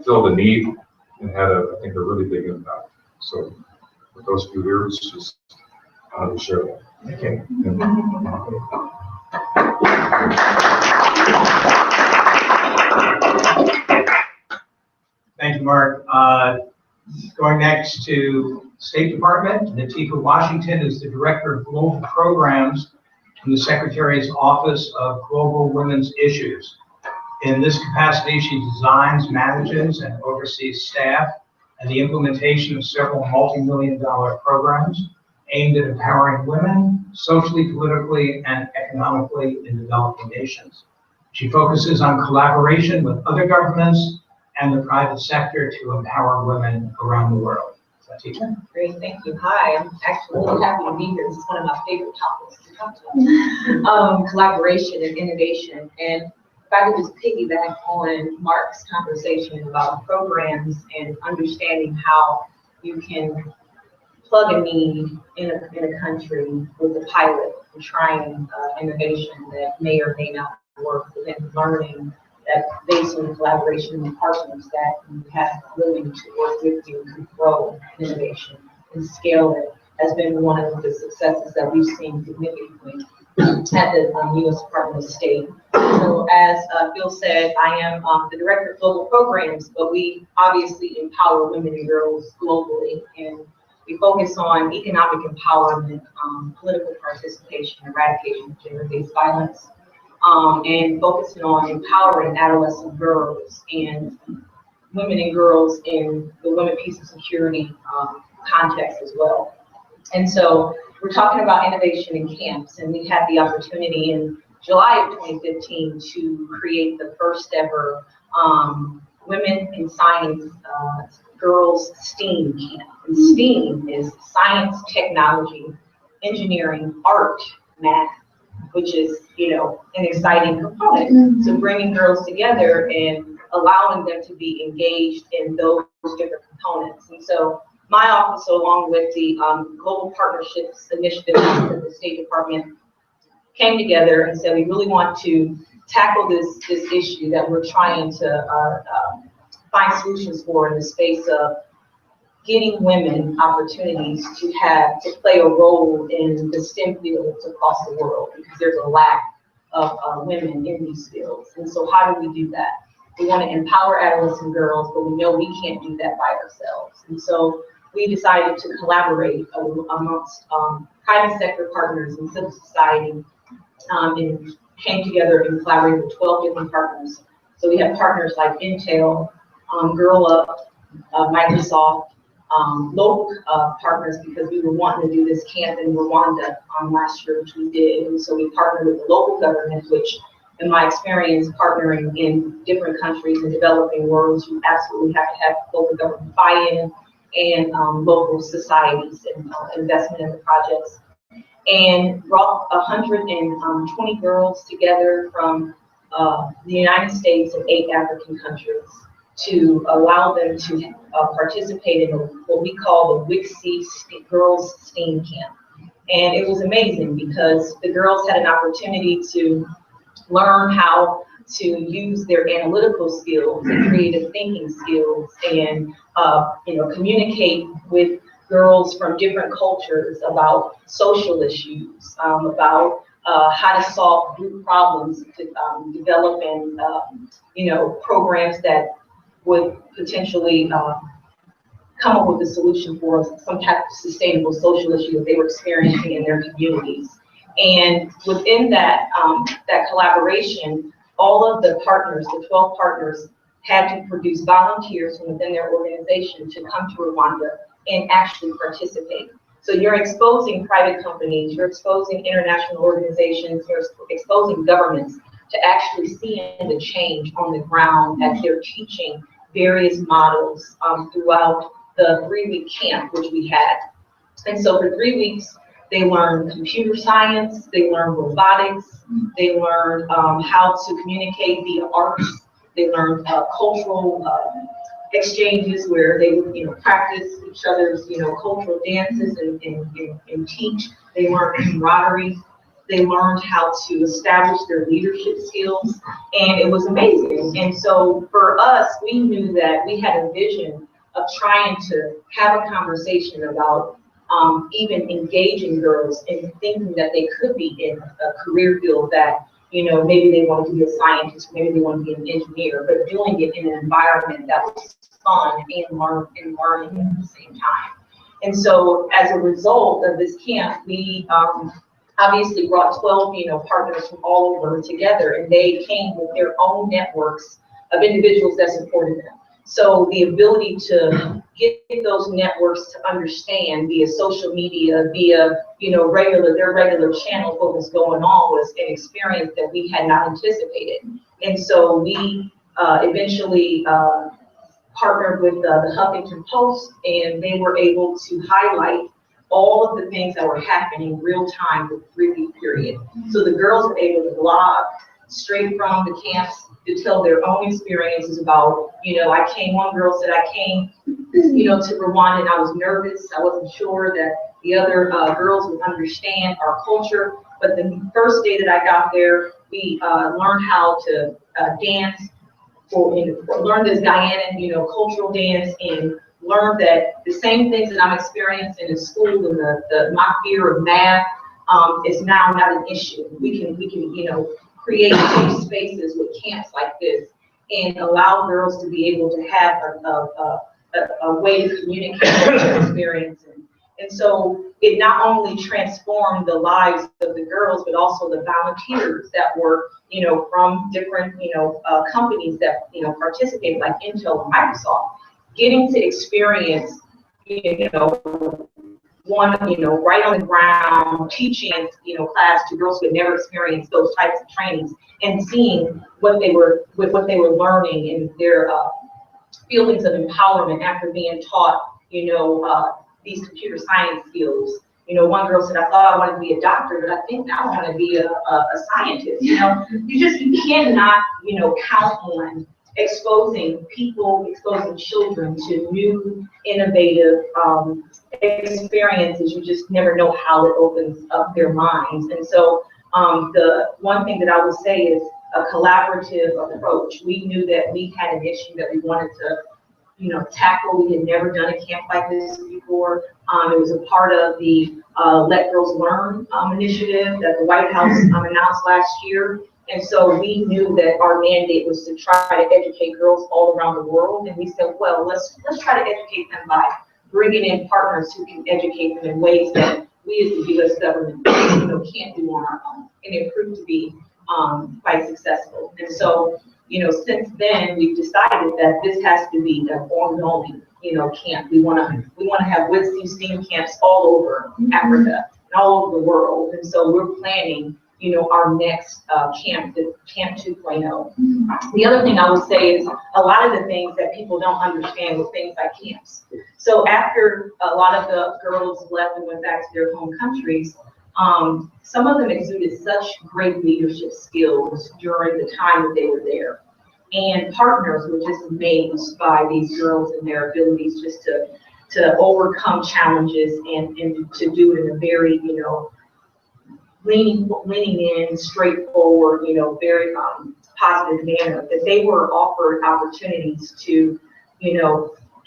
a need and had, I think, a really big impact. So with those few words, just wanted to share that. Okay. Thank you, Mark. Going next to State Department, Natika Washington is the Director of Global Programs in the Secretary's Office of Global Women's Issues. In this capacity, she designs, manages, and oversees staff and the implementation of several multi-million-dollar programs aimed at empowering women socially, politically, and economically in developing nations. She focuses on collaboration with other governments and the private sector to empower women around the world. Natika. Great, thank you. Hi, I'm actually really happy to be here. This is one of my favorite topics to talk about. Collaboration and innovation. And if I could just piggyback on Mark's conversation about programs and understanding how you can plug a need in a country with a pilot and trying innovation that may or may not work, but then learning that based on the collaboration and partners that you have willing to work with you to grow innovation and scale it has been one of the successes that we've seen significantly at the U.S. Department of State. So as Bill said, I am the Director of Global Programs, but we obviously empower women and girls globally, and we focus on economic empowerment, political participation, eradication of gender-based violence, and focusing on empowering adolescent girls and women and girls in the women, peace, and security context as well. And so we're talking about innovation in camps, and we had the opportunity in July of 2015 to create the first ever Women in Science Girls STEAM camp. And STEAM is science, technology, engineering, art, math, which is, an exciting component. So bringing girls together and allowing them to be engaged in those different components. And so my office, along with the Global Partnerships Initiative at the State Department, came together and said we really want to tackle this issue that we're trying to find solutions for in the space of getting women opportunities to play a role in the STEM fields across the world, because there's a lack of women in these fields. And so how do we do that? We want to empower adolescent girls, but we know we can't do that by ourselves. And so we decided to collaborate amongst private sector partners and civil society, and came together and collaborated with 12 different partners. So we have partners like Intel, Girl Up, Microsoft, local partners, because we were wanting to do this camp in Rwanda last year, which we did. And so we partnered with the local government, which in my experience partnering in different countries in developing worlds, you absolutely have to have local government buy-in and local societies and investment in the projects. And brought 120 girls together from the United States and 8 African countries to allow them to participate in what we call the WICSI Girls STEAM Camp. And it was amazing because the girls had an opportunity to learn how to use their analytical skills and creative thinking skills and communicate with girls from different cultures about social issues, about how to solve group problems, to develop and programs that would potentially come up with a solution for some type of sustainable social issue that they were experiencing in their communities. And within that that collaboration, all of the partners, the 12 partners, had to produce volunteers from within their organization to come to Rwanda and actually participate. So you're exposing private companies, you're exposing international organizations, you're exposing governments to actually seeing the change on the ground as they're teaching various models throughout the 3-week camp, which we had. And so for 3 weeks, they learned computer science, they learned robotics, they learned how to communicate via arts, they learned cultural exchanges where they would, practice each other's, cultural dances and teach. They learned camaraderie. They learned how to establish their leadership skills, and it was amazing. And so for us, we knew that we had a vision of trying to have a conversation about even engaging girls and thinking that they could be in a career field that, maybe they wanted to be a scientist, maybe they want to be an engineer, but doing it in an environment that was fun and learning at the same time. And so as a result of this camp, we obviously brought 12, partners from all over together, and they came with their own networks of individuals that supported them. So the ability to get those networks to understand via social media, via their regular channels what was going on was an experience that we had not anticipated. And so we eventually partnered with the Huffington Post, and they were able to highlight all of the things that were happening real time with the 3-week period. So the girls were able to blog straight from the camps to tell their own experiences about, one girl said, I came, to Rwanda and I was nervous. I wasn't sure that the other girls would understand our culture. But the first day that I got there, we learned how to dance, learn this Guyana, cultural dance, and learn that the same things that I'm experiencing in school and my fear of math is now not an issue. We can create safe spaces with camps like this and allow girls to be able to have a way to communicate their experience. And so it not only transformed the lives of the girls, but also the volunteers that were, from different, companies that, participated, like Intel and Microsoft, getting to experience, right on the ground, teaching, class to girls who had never experienced those types of trainings, and seeing what they were learning and their feelings of empowerment after being taught, these computer science skills. One girl said, I thought I wanted to be a doctor, but I think now I want to be a scientist. You cannot, count on exposing people, exposing children to new, innovative experiences. You just never know how it opens up their minds. And so the one thing that I would say is a collaborative approach. We knew that we had an issue that we wanted to tackle. We had never done a camp like this before. It was a part of the Let Girls Learn initiative that the White House announced last year. And so we knew that our mandate was to try to educate girls all around the world. And we said, well, let's try to educate them by bringing in partners who can educate them in ways that we as the U.S. government can't do on our own. And it proved to be quite successful. And so, since then we've decided that this has to be an ongoing, camp. We want to have WITSEE STEAM camps all over Africa and all over the world. And so we're planning, our next camp 2.0. The other thing I would say is a lot of the things that people don't understand with things like camps. So after a lot of the girls left and went back to their home countries, some of them exuded such great leadership skills during the time that they were there. And partners were just amazed by these girls and their abilities just to overcome challenges and to do it in a very, leaning in, straightforward, very positive manner. That they were offered opportunities to,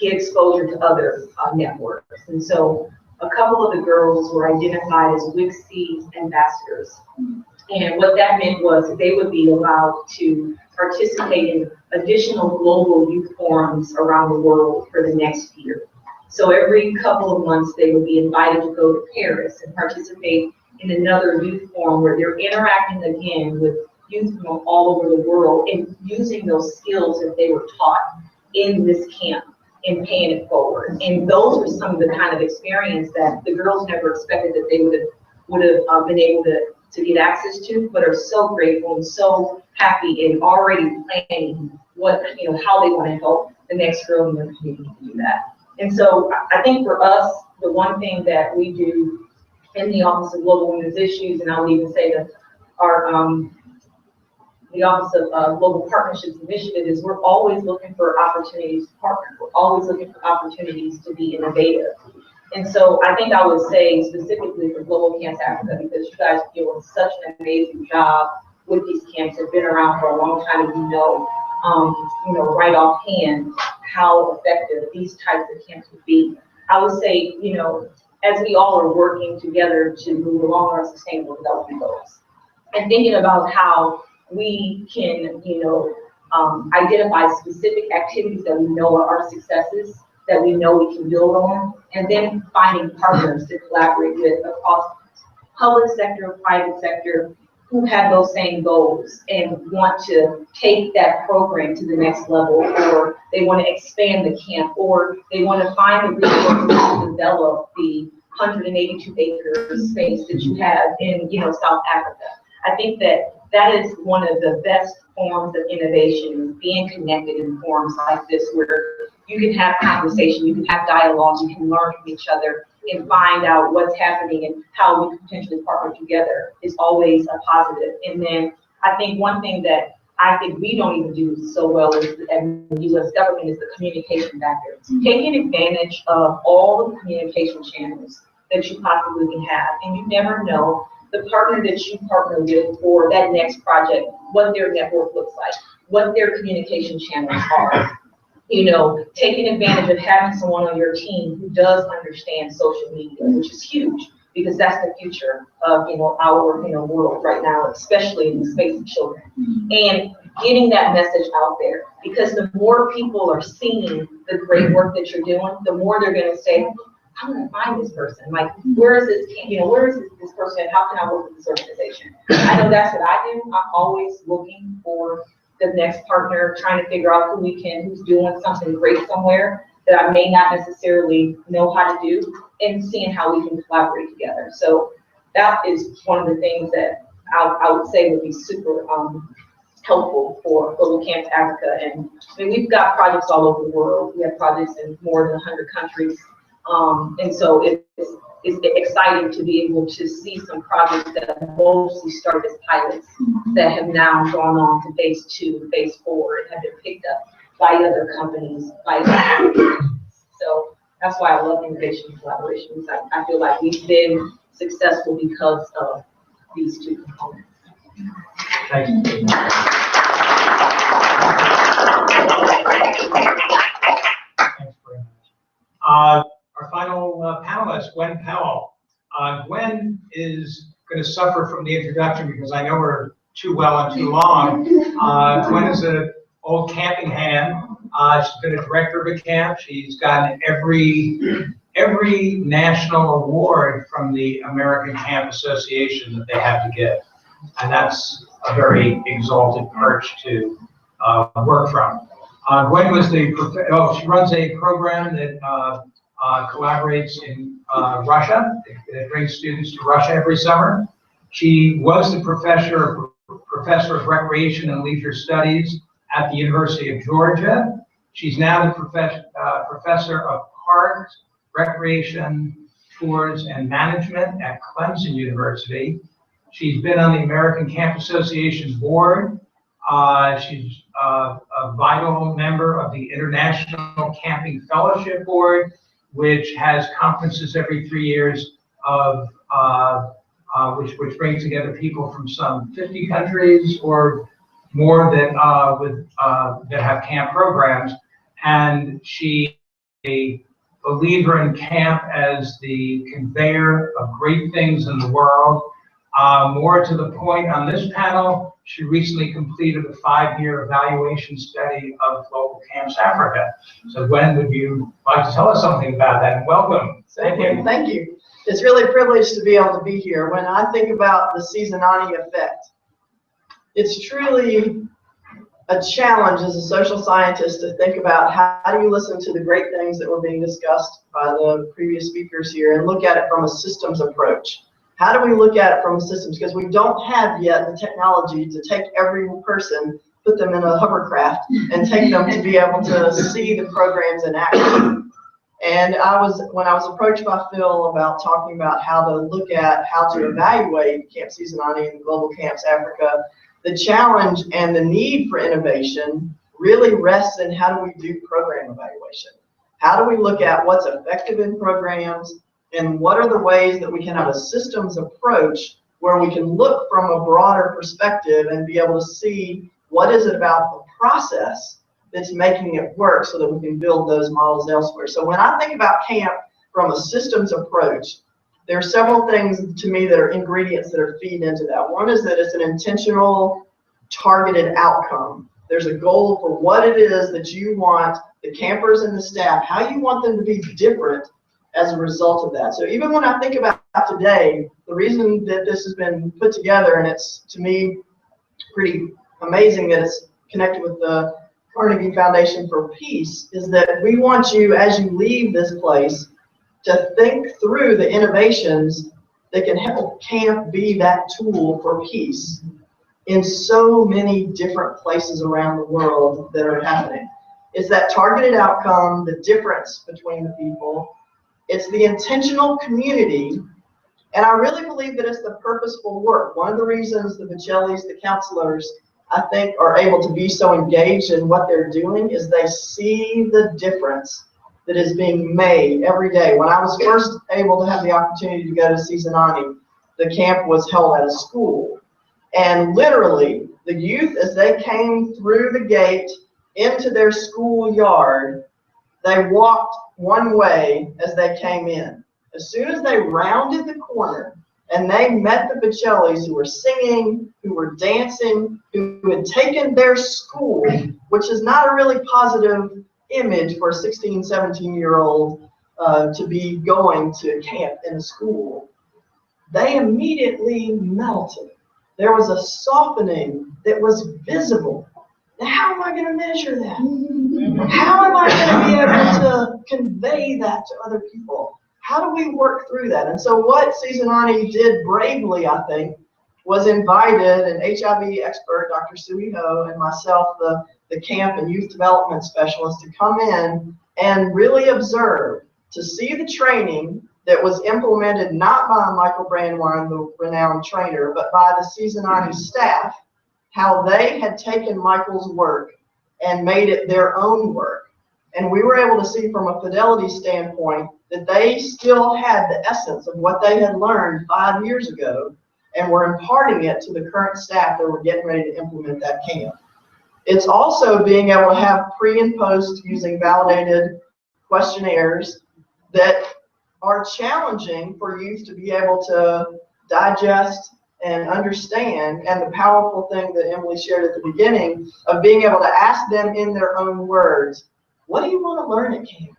get exposure to other networks. And so a couple of the girls were identified as WICSE ambassadors. And what that meant was that they would be allowed to participate in additional global youth forums around the world for the next year. So every couple of months, they would be invited to go to Paris and participate in another youth forum where they're interacting again with youth from all over the world and using those skills that they were taught in this camp and paying it forward. And those were some of the kind of experience that the girls never expected that they would have been able to get access to, but are so grateful and so happy and already planning what, how they want to help the next girl in their community to do that. And so I think for us, the one thing that we do in the Office of Global Women's Issues, and I would even say that our the Office of Global Partnerships Initiative, is we're always looking for opportunities to partner. We're always looking for opportunities to be innovative. And so I think I would say specifically for Global Camps Africa, because you guys are doing such an amazing job with these camps, have been around for a long time, and right offhand how effective these types of camps would be. I would say, as we all are working together to move along our sustainable development goals, and thinking about how we can, identify specific activities that we know are our successes, that we know we can build on, and then finding partners to collaborate with across public sector, private sector, who have those same goals and want to take that program to the next level, or they want to expand the camp, or they want to find the resources to develop the 182 acre space that you have in, South Africa. I think that is one of the best forms of innovation, being connected in forums like this, where you can have conversation, you can have dialogue, you can learn from each other and find out what's happening and how we can potentially partner together is always a positive. And then I think one thing that I think we don't even do so well as the U.S. government is the communication factor. Taking advantage of all the communication channels that you possibly can have, and you never know the partner that you partner with for that next project, what their network looks like, what their communication channels are. Taking advantage of having someone on your team who does understand social media, which is huge, because that's the future of our world right now, especially in the space of children. And getting that message out there, because the more people are seeing the great work that you're doing, the more they're going to say, I'm going to find this person. Like, where is this? Where is this person? How can I work with this organization? I know that's what I do. I'm always looking for the next partner, trying to figure out who's doing something great somewhere that I may not necessarily know how to do, and seeing how we can collaborate together. So that is one of the things that I would say would be super helpful for Global Camps Africa. And we've got projects all over the world. We have projects in more than 100 countries. And so it's exciting to be able to see some projects that mostly started as pilots that have now gone on to phase 2, phase 4, and have been picked up by other companies, So that's why I love innovation and collaborations. I feel like we've been successful because of these two components. Thank you. Thanks very much. Our final panelist, Gwen Powell. Gwen is going to suffer from the introduction because I know her too well and too long. Gwen is an old camping hand. She's been a director of a camp. She's gotten every national award from the American Camp Association that they have to give. And that's a very exalted perch to work from. Gwen was she runs a program that collaborates in Russia. It brings students to Russia every summer. She was the professor of recreation and leisure studies at the University of Georgia. She's now the professor of parks, recreation, tours, and management at Clemson University. She's been on the American Camp Association board. She's a vital member of the International Camping Fellowship Board, which has conferences every 3 years of which brings together people from some 50 countries or more that have camp programs. And she a believer in camp as the conveyor of great things in the world. More to the point, on this panel, she recently completed a 5-year evaluation study of Global Camps Africa. So Gwen, would you like to tell us something about that? And welcome. Thank you. Thank you. It's really a privilege to be able to be here. When I think about the Seasonani effect, it's truly a challenge as a social scientist to think about how do you listen to the great things that were being discussed by the previous speakers here and look at it from a systems approach. How do we look at it from a systems? Because we don't have yet the technology to take every person, put them in a hovercraft, and take them to be able to see the programs in action. And when I was approached by Phil about talking about how to look at how to evaluate Camp Seasonani and Global Camps Africa, the challenge and the need for innovation really rests in how do we do program evaluation? How do we look at what's effective in programs and what are the ways that we can have a systems approach where we can look from a broader perspective and be able to see what is it about the process that's making it work so that we can build those models elsewhere. So when I think about camp from a systems approach, there are several things to me that are ingredients that are feed into that. One is that it's an intentional, targeted outcome. There's a goal for what it is that you want the campers and the staff, how you want them to be different as a result of that. So even when I think about today, the reason that this has been put together, and it's to me pretty amazing that it's connected with the Carnegie Foundation for Peace, is that we want you, as you leave this place, to think through the innovations that can help camp be that tool for peace in so many different places around the world that are happening. It's that targeted outcome, the difference between the people. It's the intentional community. And I really believe that it's the purposeful work. One of the reasons the Bocellis, the counselors, I think are able to be so engaged in what they're doing is they see the difference that is being made every day. When I was first able to have the opportunity to go to Seasonani, the camp was held at a school. And literally, the youth, as they came through the gate into their schoolyard, they walked one way as they came in. As soon as they rounded the corner and they met the Bocellis who were singing, who were dancing, who had taken their school, which is not a really positive image for a 16, 17-year-old to be going to camp in a school, they immediately melted. There was a softening that was visible. Now, how am I going to measure that? How am I going to be able to convey that to other people? How do we work through that? And so what Seasonani did bravely, I think, was invited an HIV expert, Dr. Sui Ho, and myself, the camp and youth development specialist, to come in and really observe, to see the training that was implemented not by Michael Brandwein, the renowned trainer, but by the Seasonani staff, how they had taken Michael's work and made it their own work. And we were able to see from a fidelity standpoint that they still had the essence of what they had learned 5 years ago and were imparting it to the current staff that were getting ready to implement that camp. It's also being able to have pre and post using validated questionnaires that are challenging for youth to be able to digest and understand, and the powerful thing that Emily shared at the beginning of being able to ask them in their own words, what do you want to learn at camp?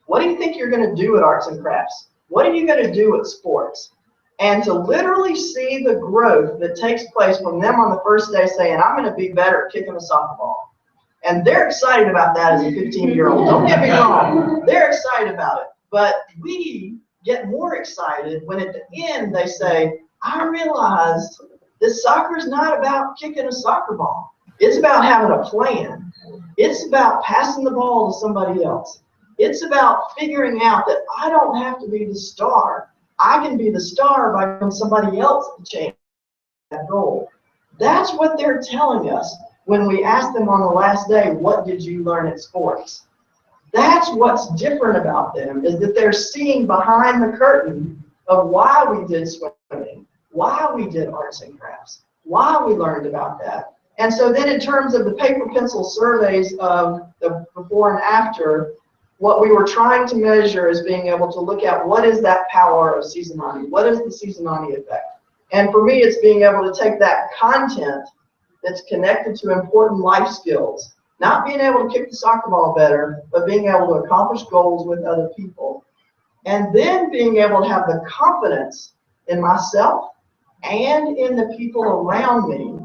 What do you think you're going to do at arts and crafts? What are you going to do at sports? And to literally see the growth that takes place from them on the first day saying, I'm going to be better at kicking a soccer ball. And they're excited about that as a 15-year-old. Don't get me wrong. They're excited about it. But we get more excited when at the end they say, I realized that soccer is not about kicking a soccer ball. It's about having a plan. It's about passing the ball to somebody else. It's about figuring out that I don't have to be the star. I can be the star by giving somebody else the chance that goal. That's what they're telling us when we ask them on the last day, what did you learn at sports? That's what's different about them, is that they're seeing behind the curtain of why we did swimming, why we did arts and crafts, why we learned about that. And so then in terms of the paper pencil surveys of the before and after, what we were trying to measure is being able to look at what is that power of Seasonani? What is the Seasonani effect? And for me, it's being able to take that content that's connected to important life skills, not being able to kick the soccer ball better, but being able to accomplish goals with other people. And then being able to have the confidence in myself and in the people around me.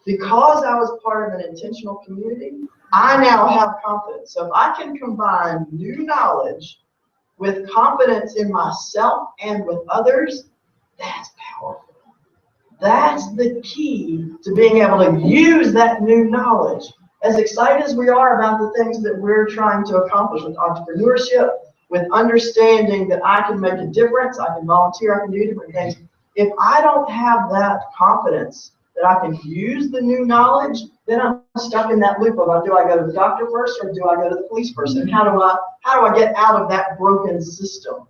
Because I was part of an intentional community, I now have confidence. So if I can combine new knowledge with confidence in myself and with others, that's powerful. That's the key to being able to use that new knowledge. As excited as we are about the things that we're trying to accomplish with entrepreneurship, with understanding that I can make a difference, I can volunteer, I can do different things. If I don't have that confidence that I can use the new knowledge, then I'm stuck in that loop of, do I go to the doctor first or do I go to the police first? And how do I get out of that broken system?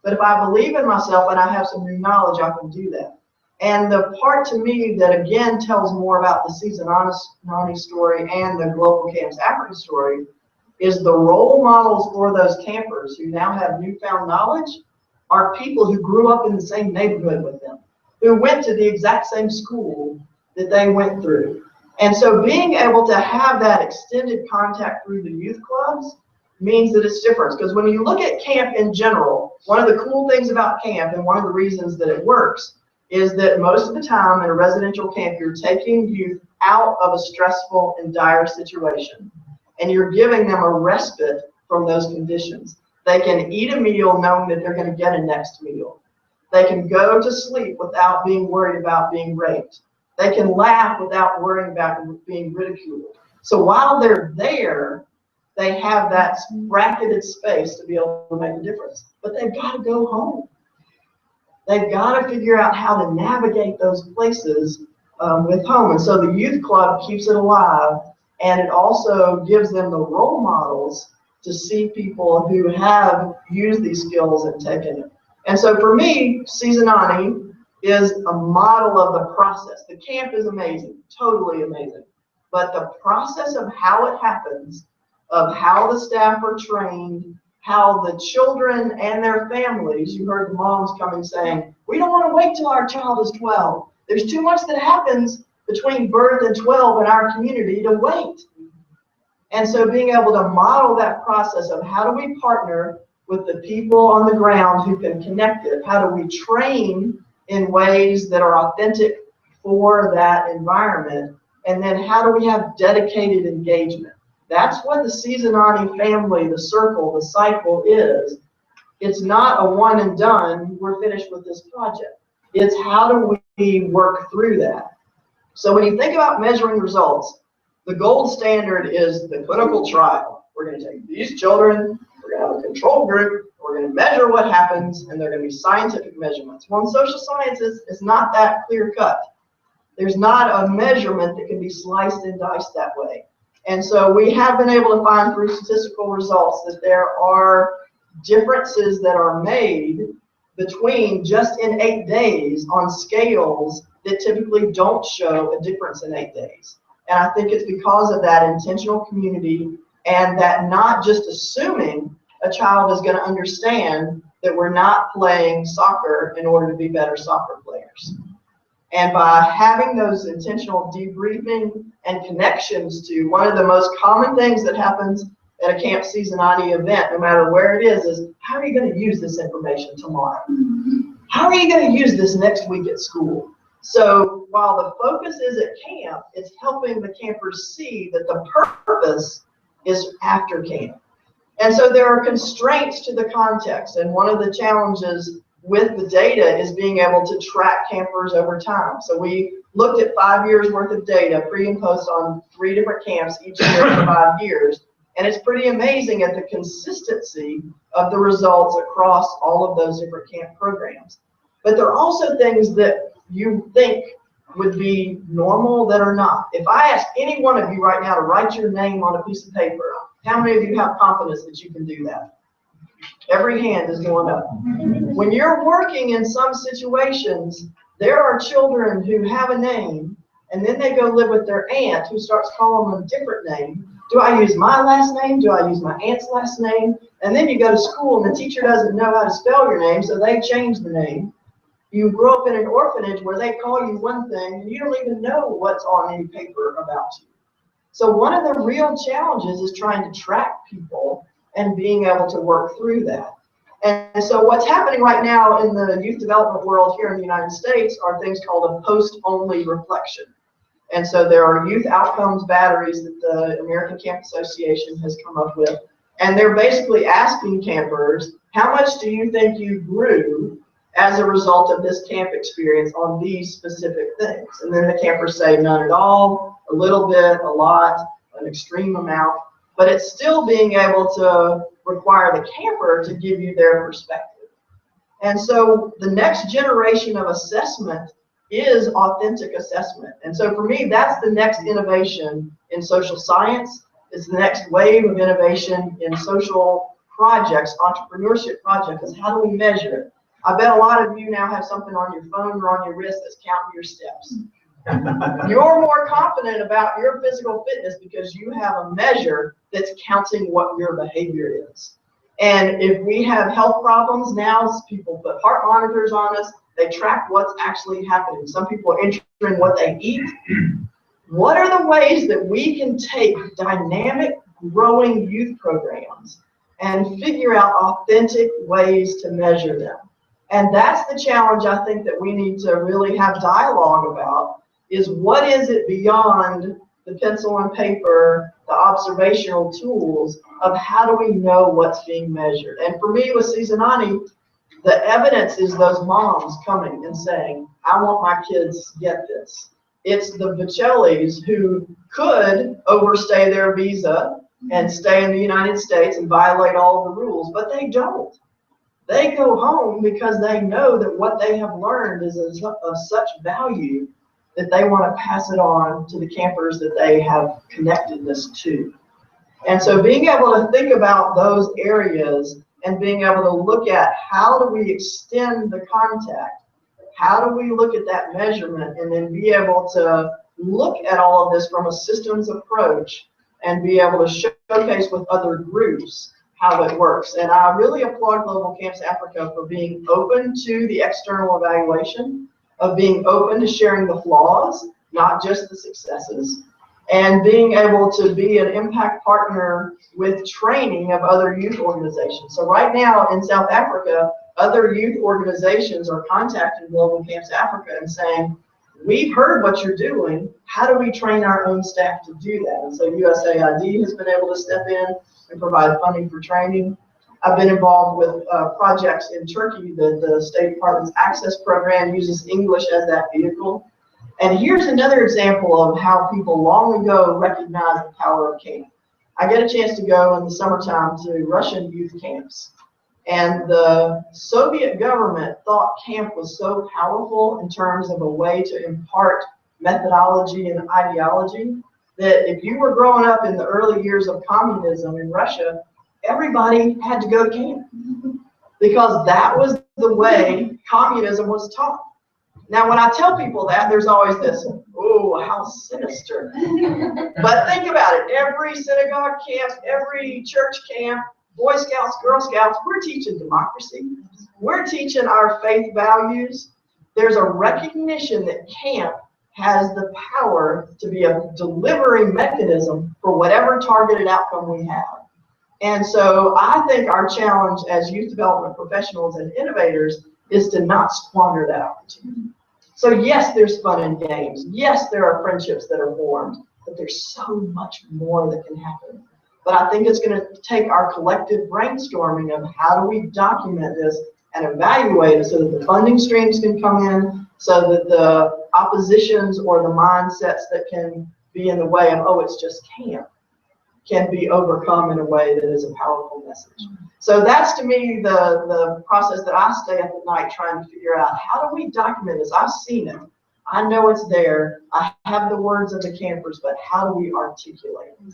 But if I believe in myself and I have some new knowledge, I can do that. And the part to me that again tells more about the Seasonani story and the Global Camps Africa story is the role models for those campers who now have newfound knowledge are people who grew up in the same neighborhood with them, who went to the exact same school that they went through. And so being able to have that extended contact through the youth clubs means that it's different. Because when you look at camp in general, one of the cool things about camp and one of the reasons that it works is that most of the time in a residential camp, you're taking youth out of a stressful and dire situation. And you're giving them a respite from those conditions. They can eat a meal knowing that they're going to get a next meal. They can go to sleep without being worried about being raped. They can laugh without worrying about being ridiculed. So while they're there, they have that bracketed space to be able to make a difference. But they've got to go home. They've got to figure out how to navigate those places with home. And so the youth club keeps it alive, and it also gives them the role models to see people who have used these skills and taken it. And so for me, Seasonani is a model of the process. The camp is amazing, totally amazing. But the process of how it happens, of how the staff are trained, how the children and their families, you heard the moms coming saying, we don't want to wait till our child is 12. There's too much that happens between birth and 12 in our community to wait. And so being able to model that process of how do we partner with the people on the ground who can connect it? How do we train in ways that are authentic for that environment? And then how do we have dedicated engagement? That's what the Seasonani family, the circle, the cycle is. It's not a one and done, we're finished with this project. It's how do we work through that? So when you think about measuring results, the gold standard is the clinical trial. We're going to take these children, we're going to have a control group, we're going to measure what happens, and they're going to be scientific measurements. Well, in social sciences, it's not that clear cut. There's not a measurement that can be sliced and diced that way. And so we have been able to find through statistical results that there are differences that are made between just in 8 days on scales that typically don't show a difference in 8 days. And I think it's because of that intentional community and that not just assuming a child is going to understand that we're not playing soccer in order to be better soccer players. And by having those intentional debriefing and connections to one of the most common things that happens at a Camp Seasonani event, no matter where it is how are you going to use this information tomorrow? How are you going to use this next week at school? So while the focus is at camp, it's helping the campers see that the purpose is after camp. And so there are constraints to the context. And one of the challenges with the data is being able to track campers over time. So we looked at 5 years worth of data, pre and post, on 3 different camps each year for 5 years. And it's pretty amazing at the consistency of the results across all of those different camp programs. But there are also things that you think would be normal that are not. If I ask any one of you right now to write your name on a piece of paper, how many of you have confidence that you can do that? Every hand is going up. When you're working in some situations, there are children who have a name, and then they go live with their aunt who starts calling them a different name, Do I use my last name? Do I use my aunt's last name? And then you go to school and the teacher doesn't know how to spell your name, so they change the name. You grow up in an orphanage where they call you one thing and you don't even know what's on any paper about you. So one of the real challenges is trying to track people and being able to work through that. And so what's happening right now in the youth development world here in the United States are things called a post-only reflection. And so there are youth outcomes batteries that the American Camp Association has come up with. And they're basically asking campers, how much do you think you grew as a result of this camp experience on these specific things? And then the campers say none at all, a little bit, a lot, an extreme amount. But it's still being able to require the camper to give you their perspective. And so the next generation of assessment is authentic assessment. And so for me, that's the next innovation in social science. It's the next wave of innovation in social projects, entrepreneurship projects, is how do we measure it? I bet a lot of you now have something on your phone or on your wrist that's counting your steps. You're more confident about your physical fitness because you have a measure that's counting what your behavior is. And if we have health problems now, people put heart monitors on us, they track what's actually happening. Some people are entering what they eat. What are the ways that we can take dynamic, growing youth programs and figure out authentic ways to measure them? And that's the challenge I think that we need to really have dialogue about, is what is it beyond the pencil and paper, the observational tools of how do we know what's being measured? And for me with Seasonani, the evidence is those moms coming and saying, I want my kids to get this. It's the Bocellis who could overstay their visa and stay in the United States and violate all the rules, but they don't. They go home because they know that what they have learned is of such value that they want to pass it on to the campers that they have connectedness to. And so being able to think about those areas and being able to look at how do we extend the contact, how do we look at that measurement, and then be able to look at all of this from a systems approach and be able to showcase with other groups how it works. And I really applaud Global Camps Africa for being open to the external evaluation, of being open to sharing the flaws, not just the successes, and being able to be an impact partner with training of other youth organizations. So right now in South Africa, other youth organizations are contacting Global Camps Africa and saying, we've heard what you're doing, how do we train our own staff to do that? And so USAID has been able to step in and provide funding for training. I've been involved with projects in Turkey that the State Department's Access Program uses English as that vehicle. And here's another example of how people long ago recognized the power of camp. I get a chance to go in the summertime to Russian youth camps. And the Soviet government thought camp was so powerful in terms of a way to impart methodology and ideology that if you were growing up in the early years of communism in Russia, everybody had to go to camp because that was the way communism was taught. Now, when I tell people that, there's always this, oh, how sinister. But think about it. Every synagogue camp, every church camp, Boy Scouts, Girl Scouts, we're teaching democracy. We're teaching our faith values. There's a recognition that camp has the power to be a delivery mechanism for whatever targeted outcome we have. And so I think our challenge as youth development professionals and innovators is to not squander that opportunity. So yes, there's fun and games. Yes, there are friendships that are formed, but there's so much more that can happen. But I think it's going to take our collective brainstorming of how do we document this and evaluate it so that the funding streams can come in, so that the oppositions or the mindsets that can be in the way of, oh, it's just camp, can be overcome in a way that is a powerful message. So that's, to me, the process that I stay up at night trying to figure out, how do we document this? I've seen it. I know it's there. I have the words of the campers, but how do we articulate it?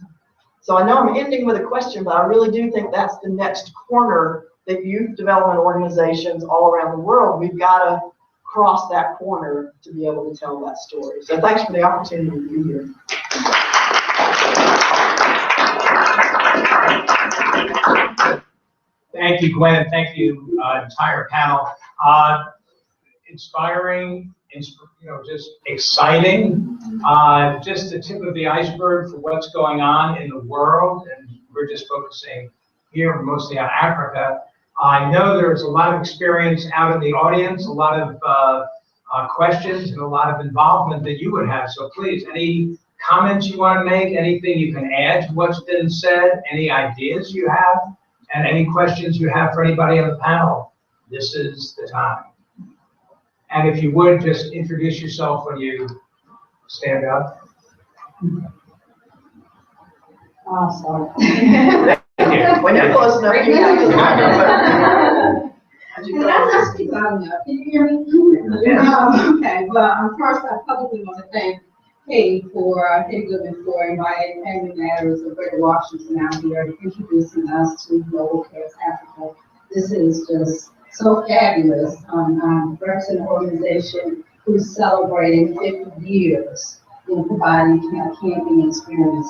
So I know I'm ending with a question, but I really do think that's the next corner that youth development organizations all around the world, we've got to cross that corner to be able to tell that story. So thanks for the opportunity to be here. Thank you, Gwen. Thank you, entire panel. Inspiring, just exciting. Just the tip of the iceberg for what's going on in the world, and we're just focusing here mostly on Africa. I know there's a lot of experience out in the audience, a lot of questions, and a lot of involvement that you would have. So please, any comments you want to make, anything you can add to what's been said, any ideas you have, and any questions you have for anybody on the panel, this is the time. And if you would, just introduce yourself when you stand up. Awesome. When you're close enough, you can use the microphone. Can speak loud enough? Can you hear me? Yes. Okay, well, first I publicly want to thank Kate Goodman for inviting Family Matters of Greater Washington out here and introducing us to Global Cares Africa. This is just so fabulous. Represent an organization who's celebrating 50 years in providing camping experience,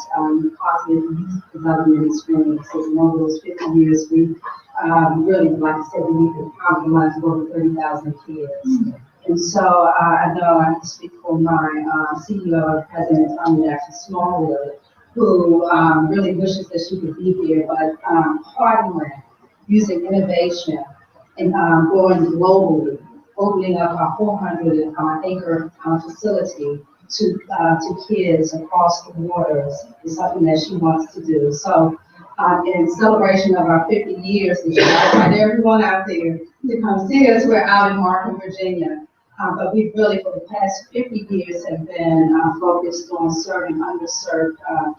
positive youth development experiences. And over those 50 years, we really, like I said, we could probably lives of over 30,000 kids. And so I know I have to speak for my CEO and President, Jackson Smallwood, who really wishes that she could be here, but partnering, using innovation, and going globally, opening up our 400-acre facility to kids across the waters is something that she wants to do. So in celebration of our 50 years, this year, I invite everyone out there to come see us. We're out in Markham, Virginia. But we've really, for the past 50 years, have been focused on serving underserved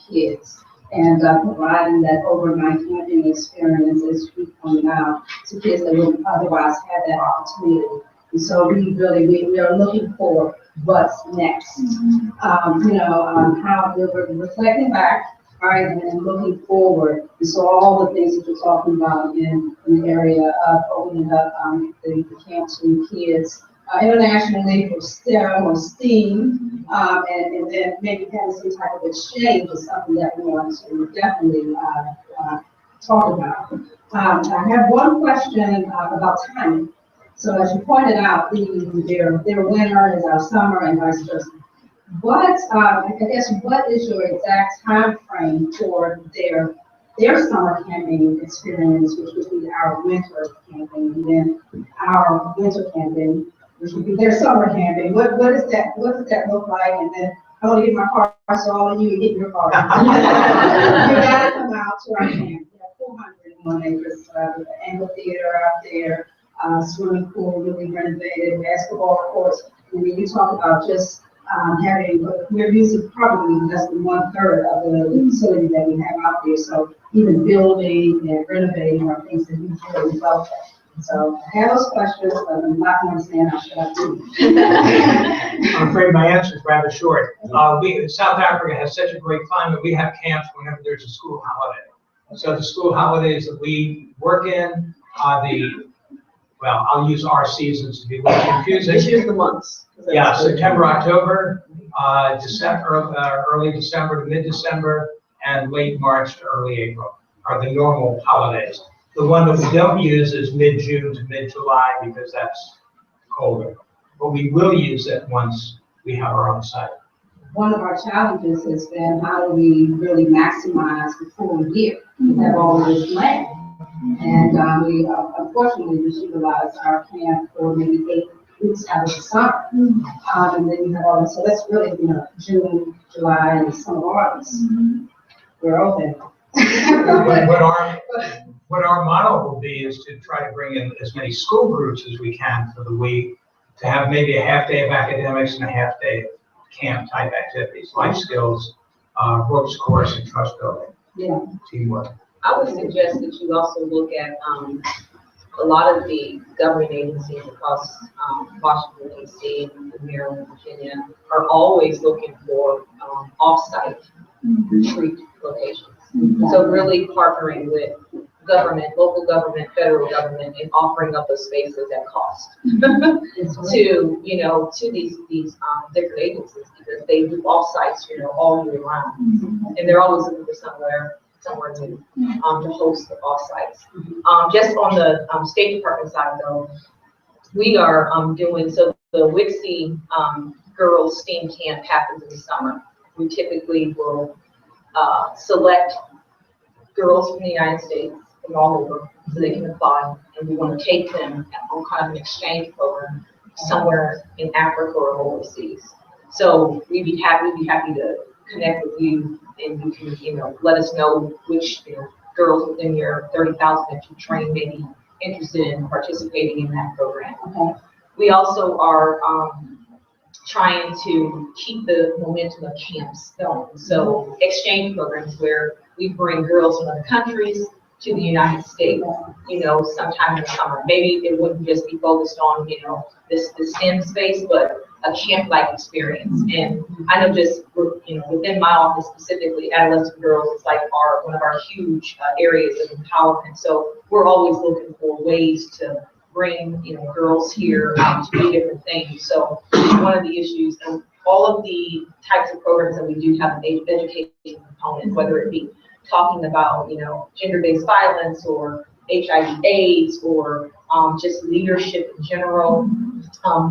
kids and providing that overnight camping experience, as we pointed out, to kids that wouldn't otherwise have that opportunity. And so we are looking for what's next. How we're reflecting back, right, and looking forward. And so all the things that you're talking about in the area of opening up the camp to kids internationally for STEM or STEAM, and then maybe having some type of exchange is something that we want to definitely talk about. I have one question about timing. So as you pointed out, their winter is our summer and vice versa. What is your exact time frame for their summer camping experience, which would be our winter camping, and then our winter camping, which would be their summer camping? What does that look like? And then I want to get my car, so all of you get your car. You gotta come out to our camp. We have 401 acres, with the amphitheater out there, swimming pool really renovated, basketball courts. And when you talk about just we're using probably less than 1/3 of the facility that we have out there. So even building and renovating are things that we really welcome. So I have those questions, but I'm not going to stand up. I'm afraid my answer is rather short. South Africa has such a great climate. We have camps whenever there's a school holiday. So the school holidays that we work in, I'll use our seasons to be less confusing. Just use the months. Yeah, September, October, December, early December to mid-December, and late March to early April are the normal holidays. The one that we don't use is mid-June to mid-July because that's colder. But we will use it once we have our own site. One of our challenges has been how do we really maximize the full year? We have all this land. And we unfortunately just utilize our camp for maybe 8 weeks out of the summer. And then you have all this, so that's really, June, July, and some of August. We're open. What our model will be is to try to bring in as many school groups as we can for the week, to have maybe a half day of academics and a half day of camp type activities, life skills, ropes course, and trust building. Yeah. Teamwork. I would suggest that you also look at a lot of the governing agencies across Washington, D.C., and Maryland, Virginia are always looking for off-site retreat locations. So really partnering with government, local government, federal government, and offering up those spaces at cost to these different agencies, because they do off-sites all year round, and they're always looking for somewhere somewhere new to host the offsites. Just on the State Department side though, we are doing, so the WICSI Girls STEAM Camp happens in the summer. We typically will select girls from the United States from all over so they can apply, and we want to take them on kind of an exchange program somewhere in Africa or overseas. So we'd be happy to connect with you, and you can, you know, let us know which, you know, girls within your 30,000 that you train may be interested in participating in that program. Okay. We also are trying to keep the momentum of camps going. So exchange programs where we bring girls from other countries to the United States, you know, sometime in the summer. Maybe it wouldn't just be focused on, you know, the STEM space, but a camp-like experience. And I know just, you know, within my office specifically, adolescent girls is like one of our huge areas of empowerment. So we're always looking for ways to bring, you know, girls here to do different things. So one of the issues, and all of the types of programs that we do have an education component, whether it be talking about, you know, gender-based violence or HIV/AIDS or just leadership in general,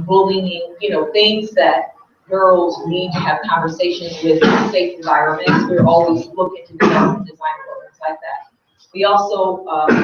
bullying, you know, things that girls need to have conversations with in safe environments. We're always looking to develop and design programs like that. We also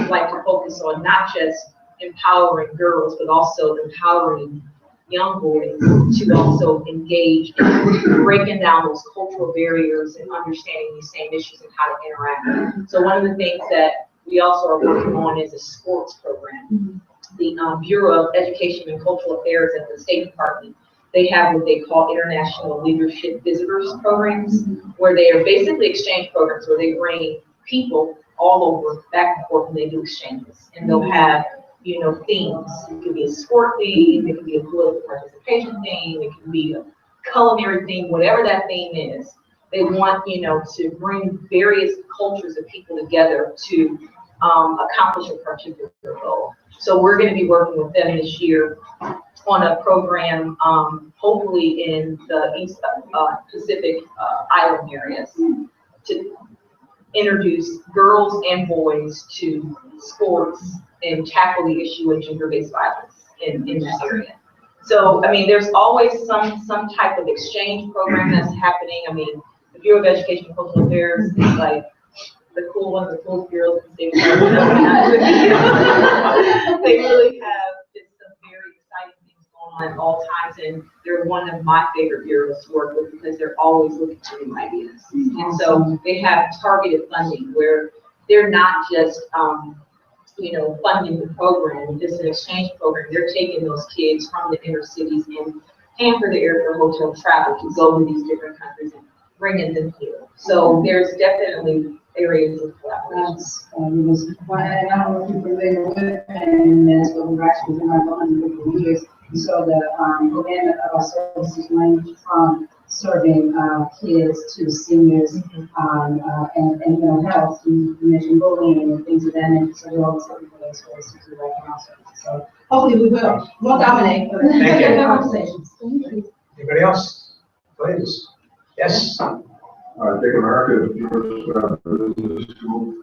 like to focus on not just empowering girls, but also empowering young boys to also engage in breaking down those cultural barriers and understanding these same issues and how to interact. So one of the things that we also are working on is a sports program. The Bureau of Education and Cultural Affairs at the State Department, they have what they call International Leadership Visitors Programs, where they are basically exchange programs where they bring people all over back and forth and they do exchanges. And they'll have, you know, themes. It could be a sport theme, it could be a political participation theme, it could be a culinary theme, whatever that theme is. They want, you know, to bring various cultures of people together to accomplish a particular goal. So we're going to be working with them this year on a program, hopefully in the East Pacific island areas, to introduce girls and boys to sports and tackle the issue of gender-based violence in that area. So, I mean, there's always some type of exchange program that's happening. I mean, the Bureau of Education and Cultural Affairs is like the cool one, the cool bureaus. They really have just some very exciting things going on at all times, and they're one of my favorite bureaus to work with because they're always looking for new ideas. And so they have targeted funding where they're not just you know, funding the program, it's an exchange program. They're taking those kids from the inner cities and paying for the airfare, hotel, travel to go to these different countries and bringing them here. So there's definitely areas of collaboration. I don't know if you're familiar with it, and that's what we've actually been on for years. So the end of our services range from serving kids to seniors and mental health. You mentioned bullying and things of that nature. So we're always looking for those ways to do that now. So hopefully we'll dominate for the conversations. Anybody else? Please. Yes. Take America Business School.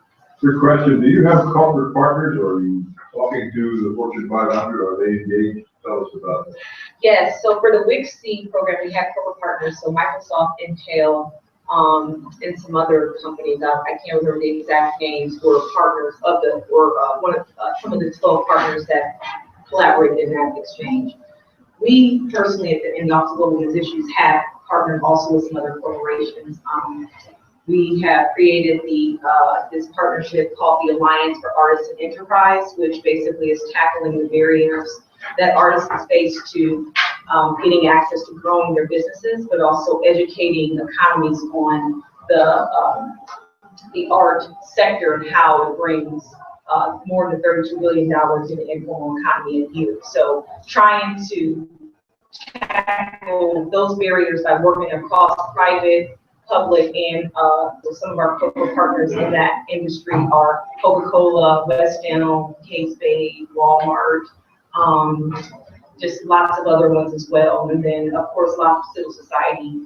Your question, do you have corporate partners, or are you talking to the Fortune 500? Are they engaged? Tell us about it. Yes, so for the WICSI program, we have corporate partners, so Microsoft, Intel, and some other companies. I can't remember the exact names, were partners of the, or one of some of the 12 partners that collaborated in that exchange. We personally, in the Office of Global Business Issues, have partnered also with some other corporations. We have created this partnership called the Alliance for Artists and Enterprise, which basically is tackling the barriers that artists face to getting access to growing their businesses, but also educating economies on the art sector and how it brings more than $32 billion in the informal economy a year. So trying to tackle those barriers by working across private, public, and some of our corporate partners in that industry are Coca-Cola, West Dental, Case Bay, Walmart, just lots of other ones as well. And then, of course, lots of civil society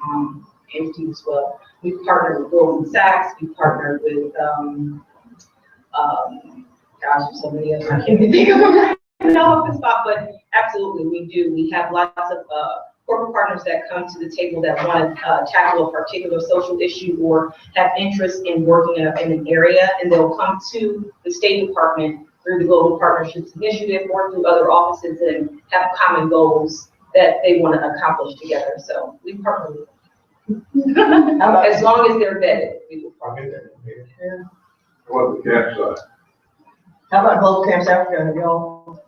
entities as well. We've partnered with Goldman Sachs, we've partnered with, gosh, there's so many others, I can't even think of them right now off the spot, but absolutely, we do. We have lots of corporate partners that come to the table that want to tackle a particular social issue or have interest in working in an area, and they'll come to the State Department through the Global Partnerships Initiative or through other offices and have common goals that they want to accomplish together. So we partner with them. As long as they're vetted, we will partner with them. What the campsite? How about Global Camps Africa? Have y'all?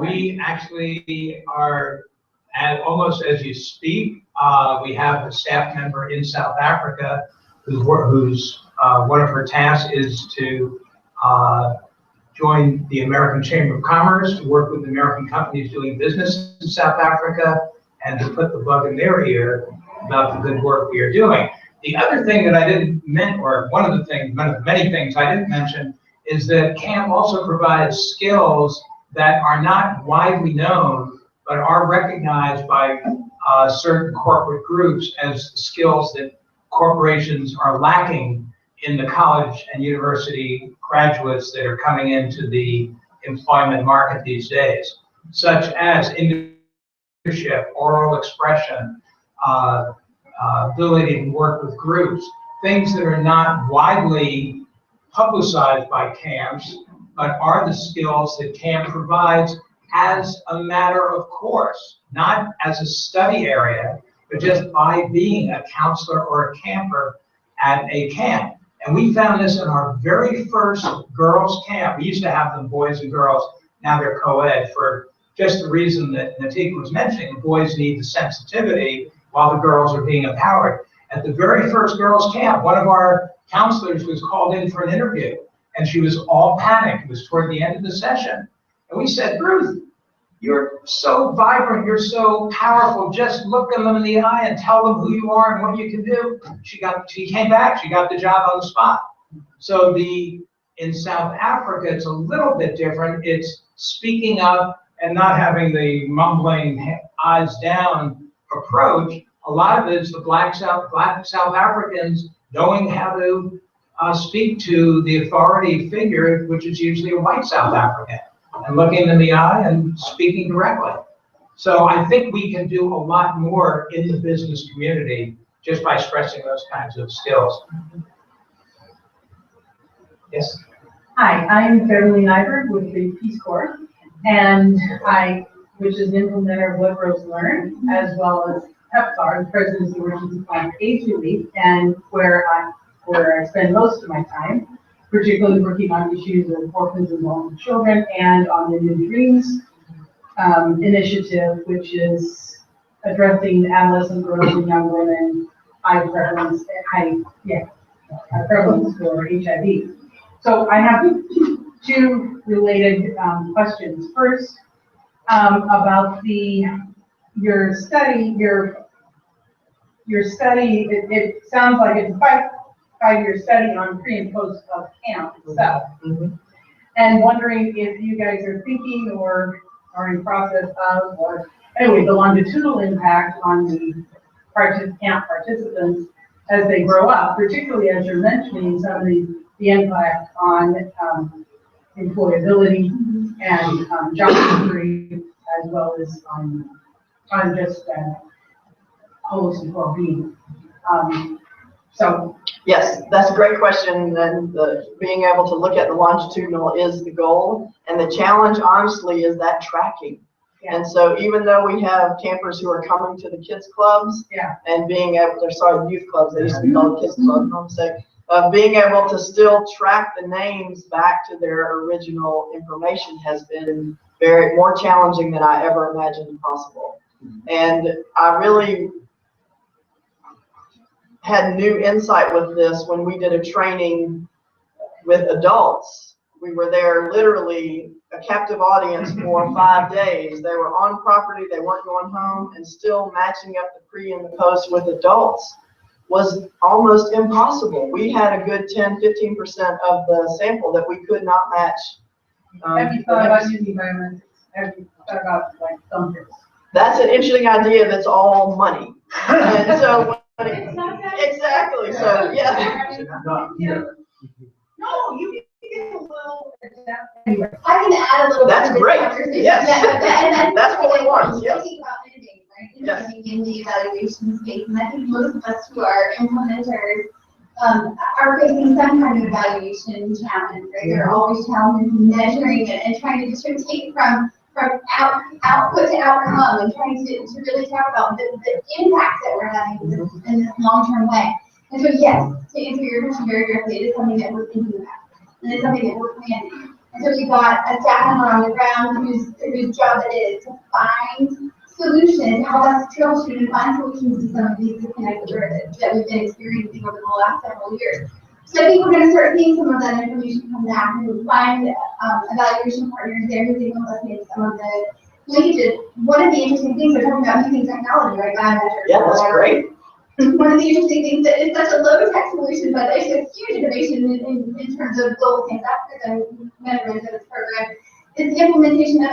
We actually are, almost as you speak, we have a staff member in South Africa who's one of her tasks is to join the American Chamber of Commerce, to work with American companies doing business in South Africa, and to put the bug in their ear about the good work we are doing. The other thing that I didn't mention, or one of the many things I didn't mention, is that CAMP also provides skills that are not widely known, but are recognized by certain corporate groups as skills that corporations are lacking in the college and university graduates that are coming into the employment market these days, such as leadership, oral expression, ability to work with groups, things that are not widely publicized by camps, but are the skills that camp provides as a matter of course, not as a study area, but just by being a counselor or a camper at a camp. And we found this in our very first girls' camp. We used to have them boys and girls, now they're co-ed for just the reason that Natika was mentioning. The boys need the sensitivity while the girls are being empowered. At the very first girls' camp, one of our counselors was called in for an interview, and she was all panicked. It was toward the end of the session. And we said, Ruth, you're so vibrant, you're so powerful, just look them in the eye and tell them who you are and what you can do. She came back, she got the job on the spot. So in South Africa, it's a little bit different. It's speaking up and not having the mumbling eyes down approach. A lot of it is the black South Africans knowing how to speak to the authority figure, which is usually a white South African, and looking in the eye and speaking directly. So I think we can do a lot more in the business community just by expressing those kinds of skills. Yes? Hi, I'm Beverly Nyberg with the Peace Corps, and which is an implementer of What Girls Learn, as well as PEPFAR, the President's Emergency Plan for AIDS Relief, and where I spend most of my time, particularly working on issues of orphans and vulnerable children, and on the New Dreams initiative, which is addressing adolescent girls and young women high prevalence for HIV. So I have two related questions. First, about your study. Your study. It sounds like it's a five-year study on pre and post of camp itself. Mm-hmm. And wondering if you guys are thinking or are in process of, or anyway, the longitudinal impact on the camp participants as they grow up, particularly as you're mentioning some of the impact on employability and job security, as well as on just holistic well-being. So yes, that's a great question, and being able to look at the longitudinal is the goal, and the challenge, honestly, is that tracking. Yeah. And so even though we have campers who are coming to the kids clubs, yeah, and being able to, youth clubs, they used to be called kids clubs, I'm saying, being able to still track the names back to their original information has been more challenging than I ever imagined possible. And I really had new insight with this when we did a training with adults. We were there literally a captive audience for 5 days. They were on property, they weren't going home, and still matching up the pre and the post with adults was almost impossible. We had a good 10-15% of the sample that we could not match. Have you thought about using biometrics? Have you thought about like thumbprints? That's an interesting idea that's all money. And so Exactly, so, yeah. No, you can get a little. Anyway. I can add a little bit That's to this great. conversation. Yes. Yeah, and That's what we want, yes. Thinking about innovating, right? Yes. Innovating in the evaluation space, and I think most of us who are implementers are facing some kind of evaluation challenge, right? They're always challenged in measuring it and trying to just take from output to outcome and trying to really talk about the impact that we're having in this long-term way. And so yes, to answer your question very directly, it is something that we're thinking about. And it's something that we're planning. And so we've got a staff member on the ground whose job it is to find solutions, help us troubleshoot and find solutions to some of these disconnects that we've been experiencing over the last several years. So I think we're going to start seeing some of that information come back and find evaluation partners there who can help us make some of the linkages. One of the interesting things, they're talking about using technology, right? Biometrics. Yeah, that's great. One of the interesting things that it's such a low-tech solution, but there's a huge innovation in terms of global South African measurements of this program, is the implementation of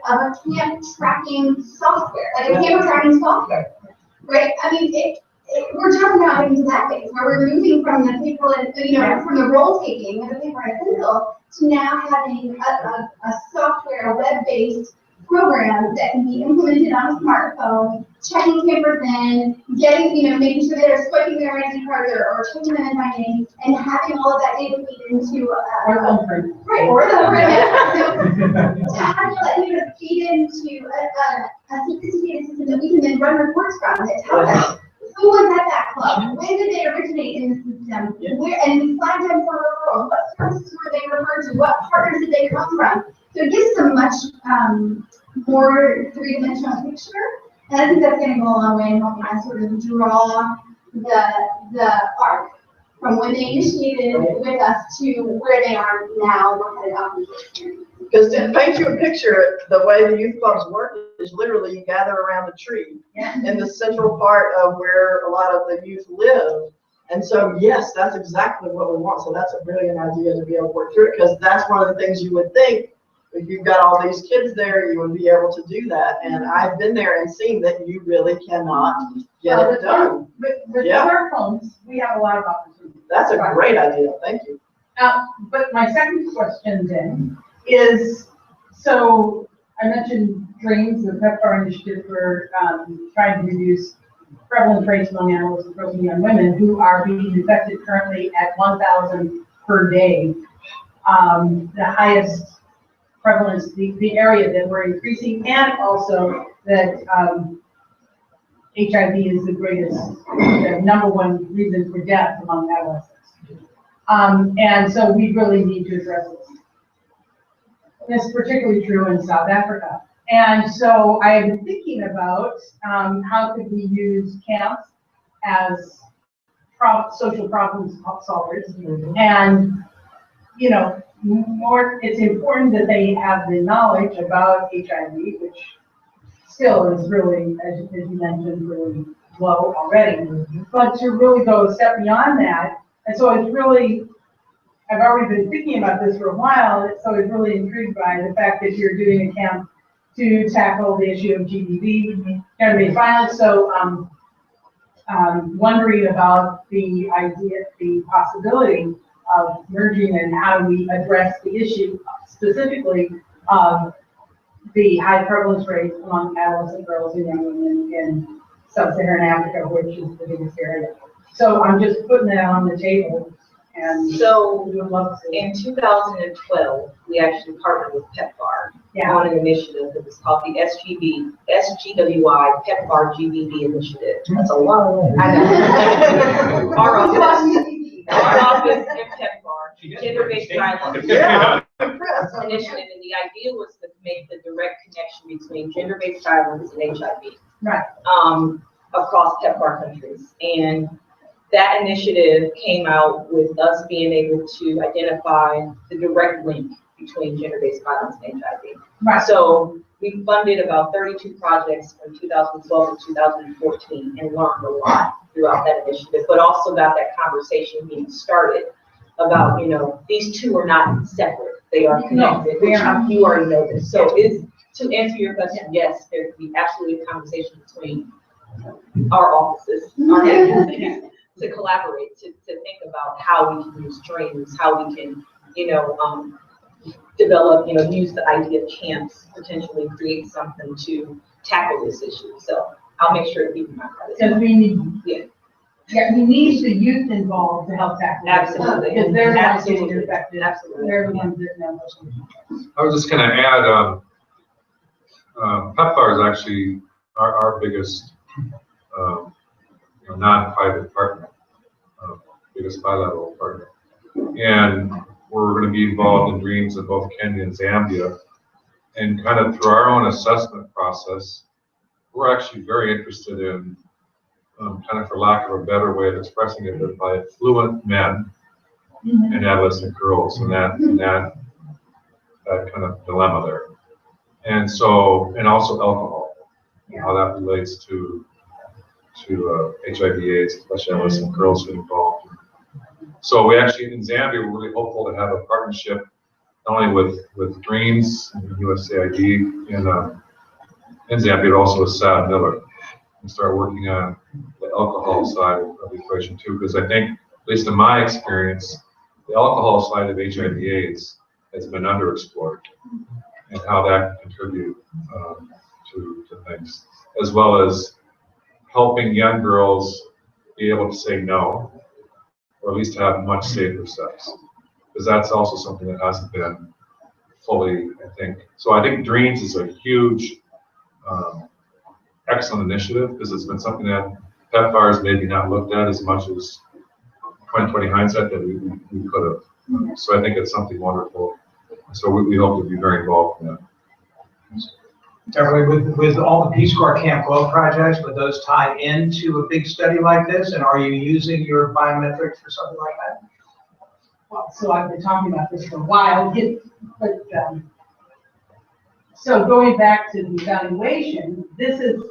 a camp tracking software, like a camera tracking software, right? I mean, we're talking about getting to that phase where we're moving from the paper, from the roll taking of the paper and pencil to now having a software, a web-based program that can be implemented on a smartphone, checking papers in, making sure they're swiping their ID cards or checking them in by name, and having all of that data feed into to have all that data feed into a sophisticated system that we can then run reports from that tell us who was at that club, when did they originate in the system, and flag them for referrals, what services were they referred to, what partners did they come from. So it gives a much more three-dimensional picture, and I think that's going to go a long way in helping us sort of draw the arc from when they initiated with us to where they are now and what kind of outcomes they're experiencing. Because to paint you a picture, the way the youth clubs work is literally you gather around a tree in the central part of where a lot of the youth live. And so, yes, that's exactly what we want. So that's a brilliant idea to be able to work through it, because that's one of the things you would think, if you've got all these kids there, you would be able to do that. And I've been there and seen that you really cannot get it done. With smartphones, we have a lot of opportunities. That's a great idea. Thank you. But my second question then is, so I mentioned DREAMS, the PEPFAR initiative for trying to reduce prevalent traits among animals and growth in young women who are being infected currently at 1,000 per day. The highest prevalence, the area that we're increasing, and also that HIV is the greatest, the #1 reason for death among adolescents. And so we really need to address this. This is particularly true in South Africa. And so I have been thinking about how could we use camps as social problem solvers, and it's important that they have the knowledge about HIV, which still is really, as you mentioned, really low already, but to really go a step beyond that. And so I've already been thinking about this for a while, so I was really intrigued by the fact that you're doing a camp to tackle the issue of GBV, gender-based violence. So wondering about the possibility of merging and how we address the issue specifically of the high prevalence rates among adolescent girls and young women in sub-Saharan Africa, which is the biggest area. So I'm just putting that on the table. And so in 2012, we actually partnered with PEPFAR on an initiative that was called the SGWI PEPFAR GBV initiative. That's a lot. I know. Our office in PEPFAR, gender-based violence initiative, and the idea was to make the direct connection between gender-based violence and HIV across PEPFAR countries. And that initiative came out with us being able to identify the direct link between gender-based violence and HIV. So we funded about 32 projects from 2012 to 2014 and learned a lot throughout that initiative, but also got that conversation being started about, these two are not separate. They are connected, which you already know this. So to answer your question, yes, there could be absolutely a conversation between our offices, our agencies, to collaborate, to think about how we can use dreams, how we can, develop, use the idea of camps, potentially create something to tackle this issue. So I'll make sure to keep in mind that. Because we need, Yeah, we need the youth involved to help tackle this. absolutely. Because they're the ones Absolutely. getting affected. Absolutely. They're the ones that know. I was just gonna add, PEPFAR is actually our biggest, non-private partner, biggest bilateral partner. And we're gonna be involved in dreams in both Kenya and Zambia. And kind of through our own assessment process, we're actually very interested in, kind of for lack of a better way of expressing it, but by affluent men and adolescent girls, and that kind of dilemma there. And so, and also alcohol, how that relates to HIV/AIDS, especially adolescent girls who are involved. So we actually, in Zambia, we're really hopeful to have a partnership not only with Dreams and USAID in Zambia, but also with Sad Miller, and start working on the alcohol side of the equation too, because I think, at least in my experience, the alcohol side of HIV/AIDS has been underexplored, and how that can contribute to things, as well as helping young girls be able to say no, or at least have much safer sex, because that's also something that hasn't been fully, I think. So I think Dreams is a huge, excellent initiative, because it's been something that PEPFAR has maybe not looked at as much as 20/20 hindsight that we could have. So I think it's something wonderful. So we hope to be very involved in that. Beverly, with all the Peace Corps Camp Glow projects, would those tie into a big study like this? And are you using your biometrics for something like that? Well, so I've been talking about this for a while, but, so going back to the evaluation, this is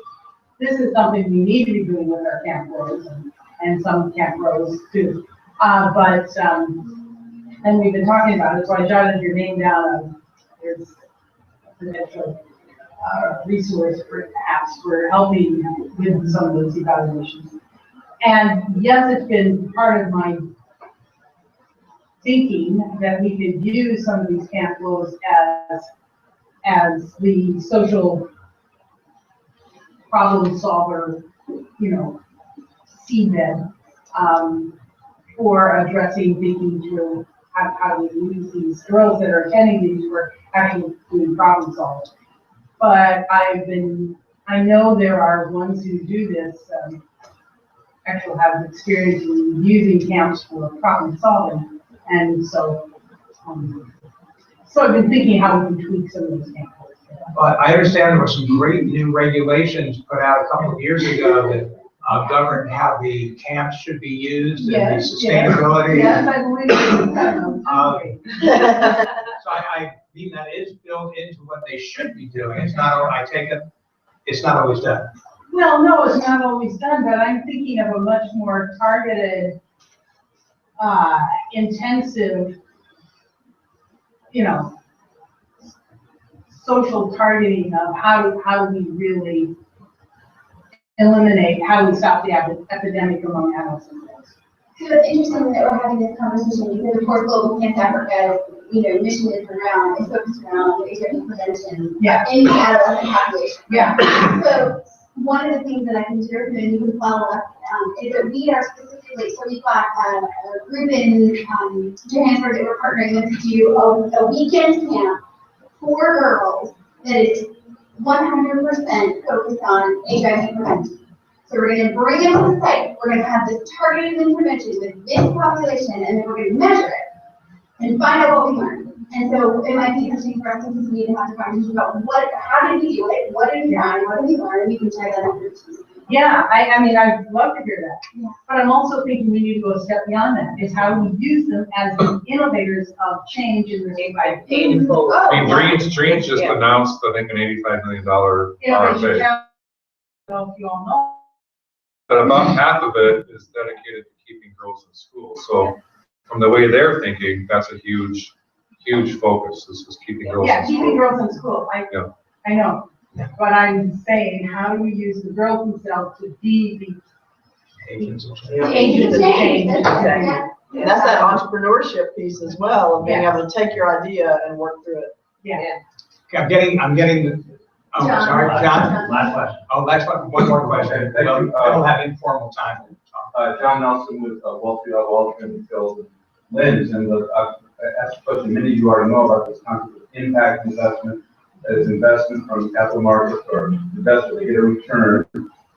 something we need to be doing with our camp rows and some camp rows too. And we've been talking about it, so I jotted your name down. There's a potential resource perhaps for helping with some of those evaluations. And yes, it's been part of my thinking that we could use some of these camp flows as the social problem solver, seedbed for addressing, thinking through how do we use these girls that are attending these for actually doing problem solving. But I know there are ones who do this, actually have experience in using camps for problem solving. And so, I've been thinking how we can tweak some of these camps. But I understand there were some great new regulations put out a couple of years ago that govern how the camps should be used and the sustainability. Yes, I believe it. So I mean, that is built into what they should be doing. It's not, I take it, it's not always done. Well, no, it's not always done, but I'm thinking of a much more targeted, intensive, social targeting of how we really eliminate, how we stop the epidemic among adults and girls. So it's interesting that we're having this conversation because, of course, Global Camp Africa, mission is focused around HIV prevention in the adolescent population. Yeah. So one of the things that I can share with you, and you can follow up, is that we are specifically, so we've got a group in Johannesburg that we're partnering with to do a weekend camp for girls that is 100% focused on HIV prevention. So we're going to bring them to the site. We're going to have this targeted intervention with this population, and then we're going to measure it and find out what we learned. And so it might be interesting for us to continue to have the conversation about how did we do it, what did we find, what did we learn, and we can share that information. Yeah, I mean, I'd love to hear that. Yeah. But I'm also thinking we need to go a step beyond that, is how we use them as the innovators of change in the by paying full. I mean, Dreams just announced, I think, an $85 million RFA. I don't know if you all know. But about half of it is dedicated to keeping girls in school. So from the way they're thinking, that's a huge focus, is keeping girls in school. Yeah, keeping girls in school. I know. But I'm saying, how do you use the girls themselves to be the Agents of change. agents of change? Yeah. And that's that entrepreneurship piece as well, of being able to take your idea and work through it. Yeah. Okay, I'm getting, oh, John. sorry, John? Last question. Oh, last one more question. Thank you. We'll have informal time. John Nelson with Wall Street, Field, Lens, and I asked a question many of you already know about this concept of impact investment. That is investment from capital markets or investment to get a return,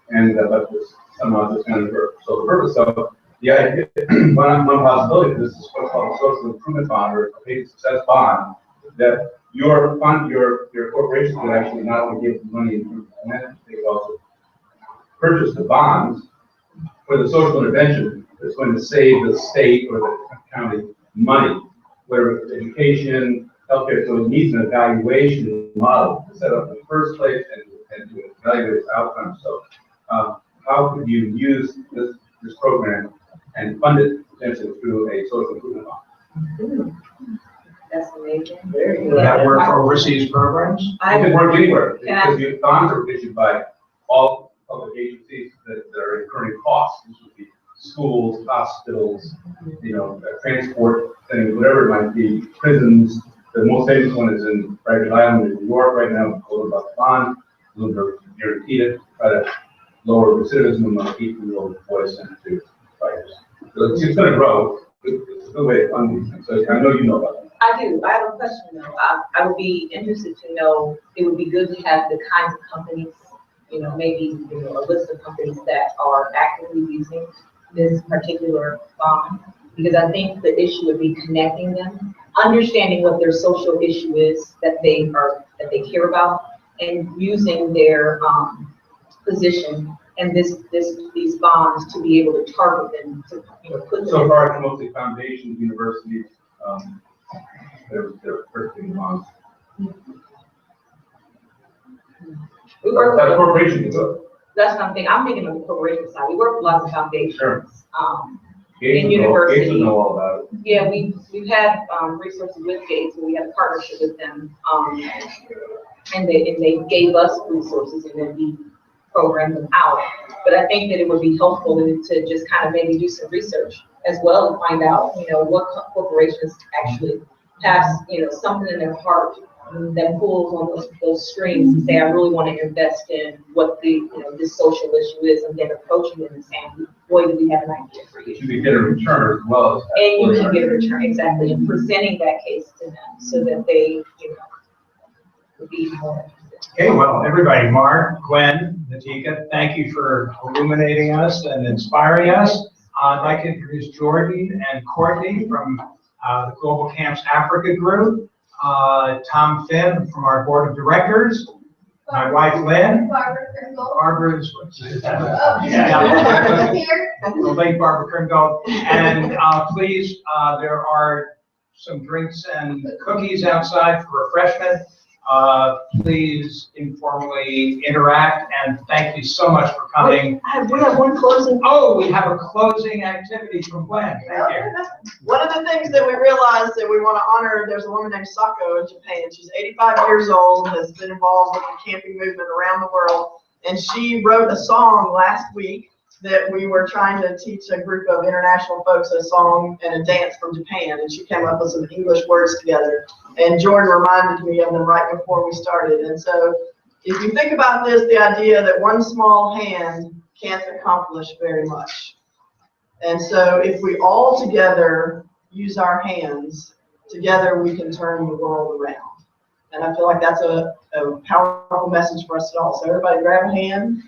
and but this somehow this kind of work. So the purpose of the idea, one possibility of this is what's called a social improvement bond or a paid success bond, that your fund, your corporation would actually not only give money in terms of finance, they would also purchase the bonds for the social intervention that's going to save the state or the county money, whether it's education, healthcare, so it needs an evaluation model to set up in the first place and to evaluate its outcomes. So how could you use this program and fund it potentially through a social improvement bond? That's amazing. Very Would that work for overseas programs? It could work anywhere, Can I- because your bonds are issued by all public agencies that are incurring costs. This would be schools, hospitals, transport things, whatever it might be, prisons. The most famous one is in Rikers Island in New York right now, called about the bond. Bloomberg guaranteed it to try to lower recidivism among 18-year-old boys sent to fighters. So it's going to grow. It's a good way to fund these things. So I know you know about that. I do. I have a question though. I would be interested to know, it would be good to have the kinds of companies, maybe, a list of companies that are actively using this particular bond. Because I think the issue would be connecting them, understanding what their social issue is that they care about, and using their position and these bonds to be able to target them, to put them. So far, it's mostly foundations, universities, they're purchasing bonds. We work That with, corporation can do it. that's something, I'm thinking of the corporation side. We work with lots of foundations. Sure. In Gates university. will know all about it. Yeah, we've had resources with Gates, and we had a partnership with them, and they gave us resources, and then we programmed them out. But I think that it would be helpful to just kind of maybe do some research as well and find out, what corporations actually have, something in their heart that pulls on those strings and say, I really want to invest in what this social issue is, and then approaching them and saying, boy, do we have an idea for you. You can get a return as well as. And you can get a return, exactly, and presenting that case to them so that they, would be more. Okay, well, everybody, Mark, Gwen, Natika, thank you for illuminating us and inspiring us. I'd like to introduce Jordan and Courtney from the Global Camps Africa Group, Tom Finn from our board of directors, my wife Lynn, Barbara's, the late Barbara Kerngold, and please, there are some drinks and cookies outside for refreshment. Please informally interact, and thank you so much for coming. We have one closing. Oh, we have a closing activity from Gwen. Thank you. One of the things that we realized that we want to honor, there's a woman named Sako in Japan. She's 85 years old, has been involved with the camping movement around the world, and she wrote a song last week that we were trying to teach a group of international folks a song and a dance from Japan, and she came up with some English words together. And Jordan reminded me of them right before we started. And so if you think about this, the idea that one small hand can't accomplish very much. And so if we all together use our hands, together we can turn the world around. And I feel like that's a powerful message for us all. So everybody grab a hand.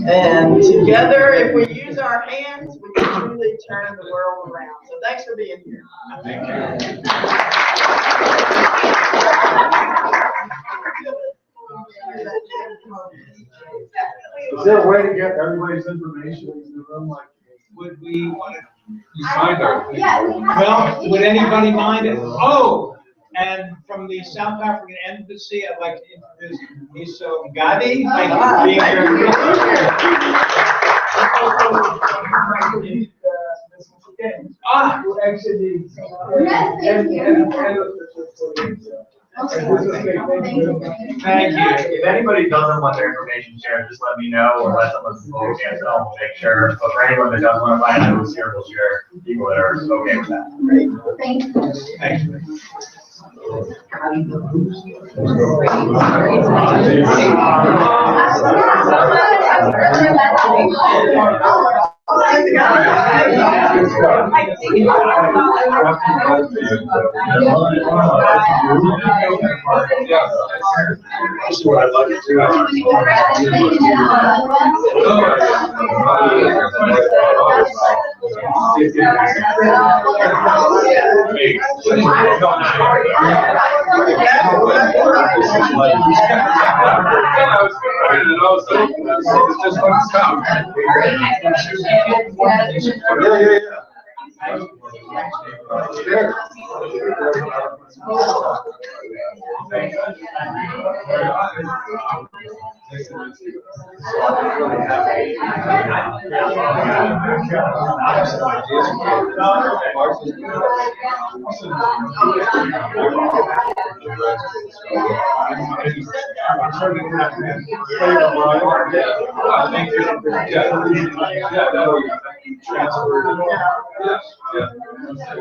And together, if we use our hands, we can truly turn the world around. So thanks for being here. Thank you. Is there a way to get everybody's information in the room? Like, Would we want to? You signed our. Yeah, we have. Well, would anybody mind it? Oh, and from the South African Embassy, I'd like to introduce Miso Ngadi. Thank you for being here. who actually, Yes, thank you. Thank you. If anybody doesn't want their information shared, just let me know, or let someone from the cancel, we'll make sure. But for anyone that does want to find out who's here, we'll share people that are okay with that. Great, thanks. Thank you. What I'd like to do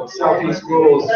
Southeast schools.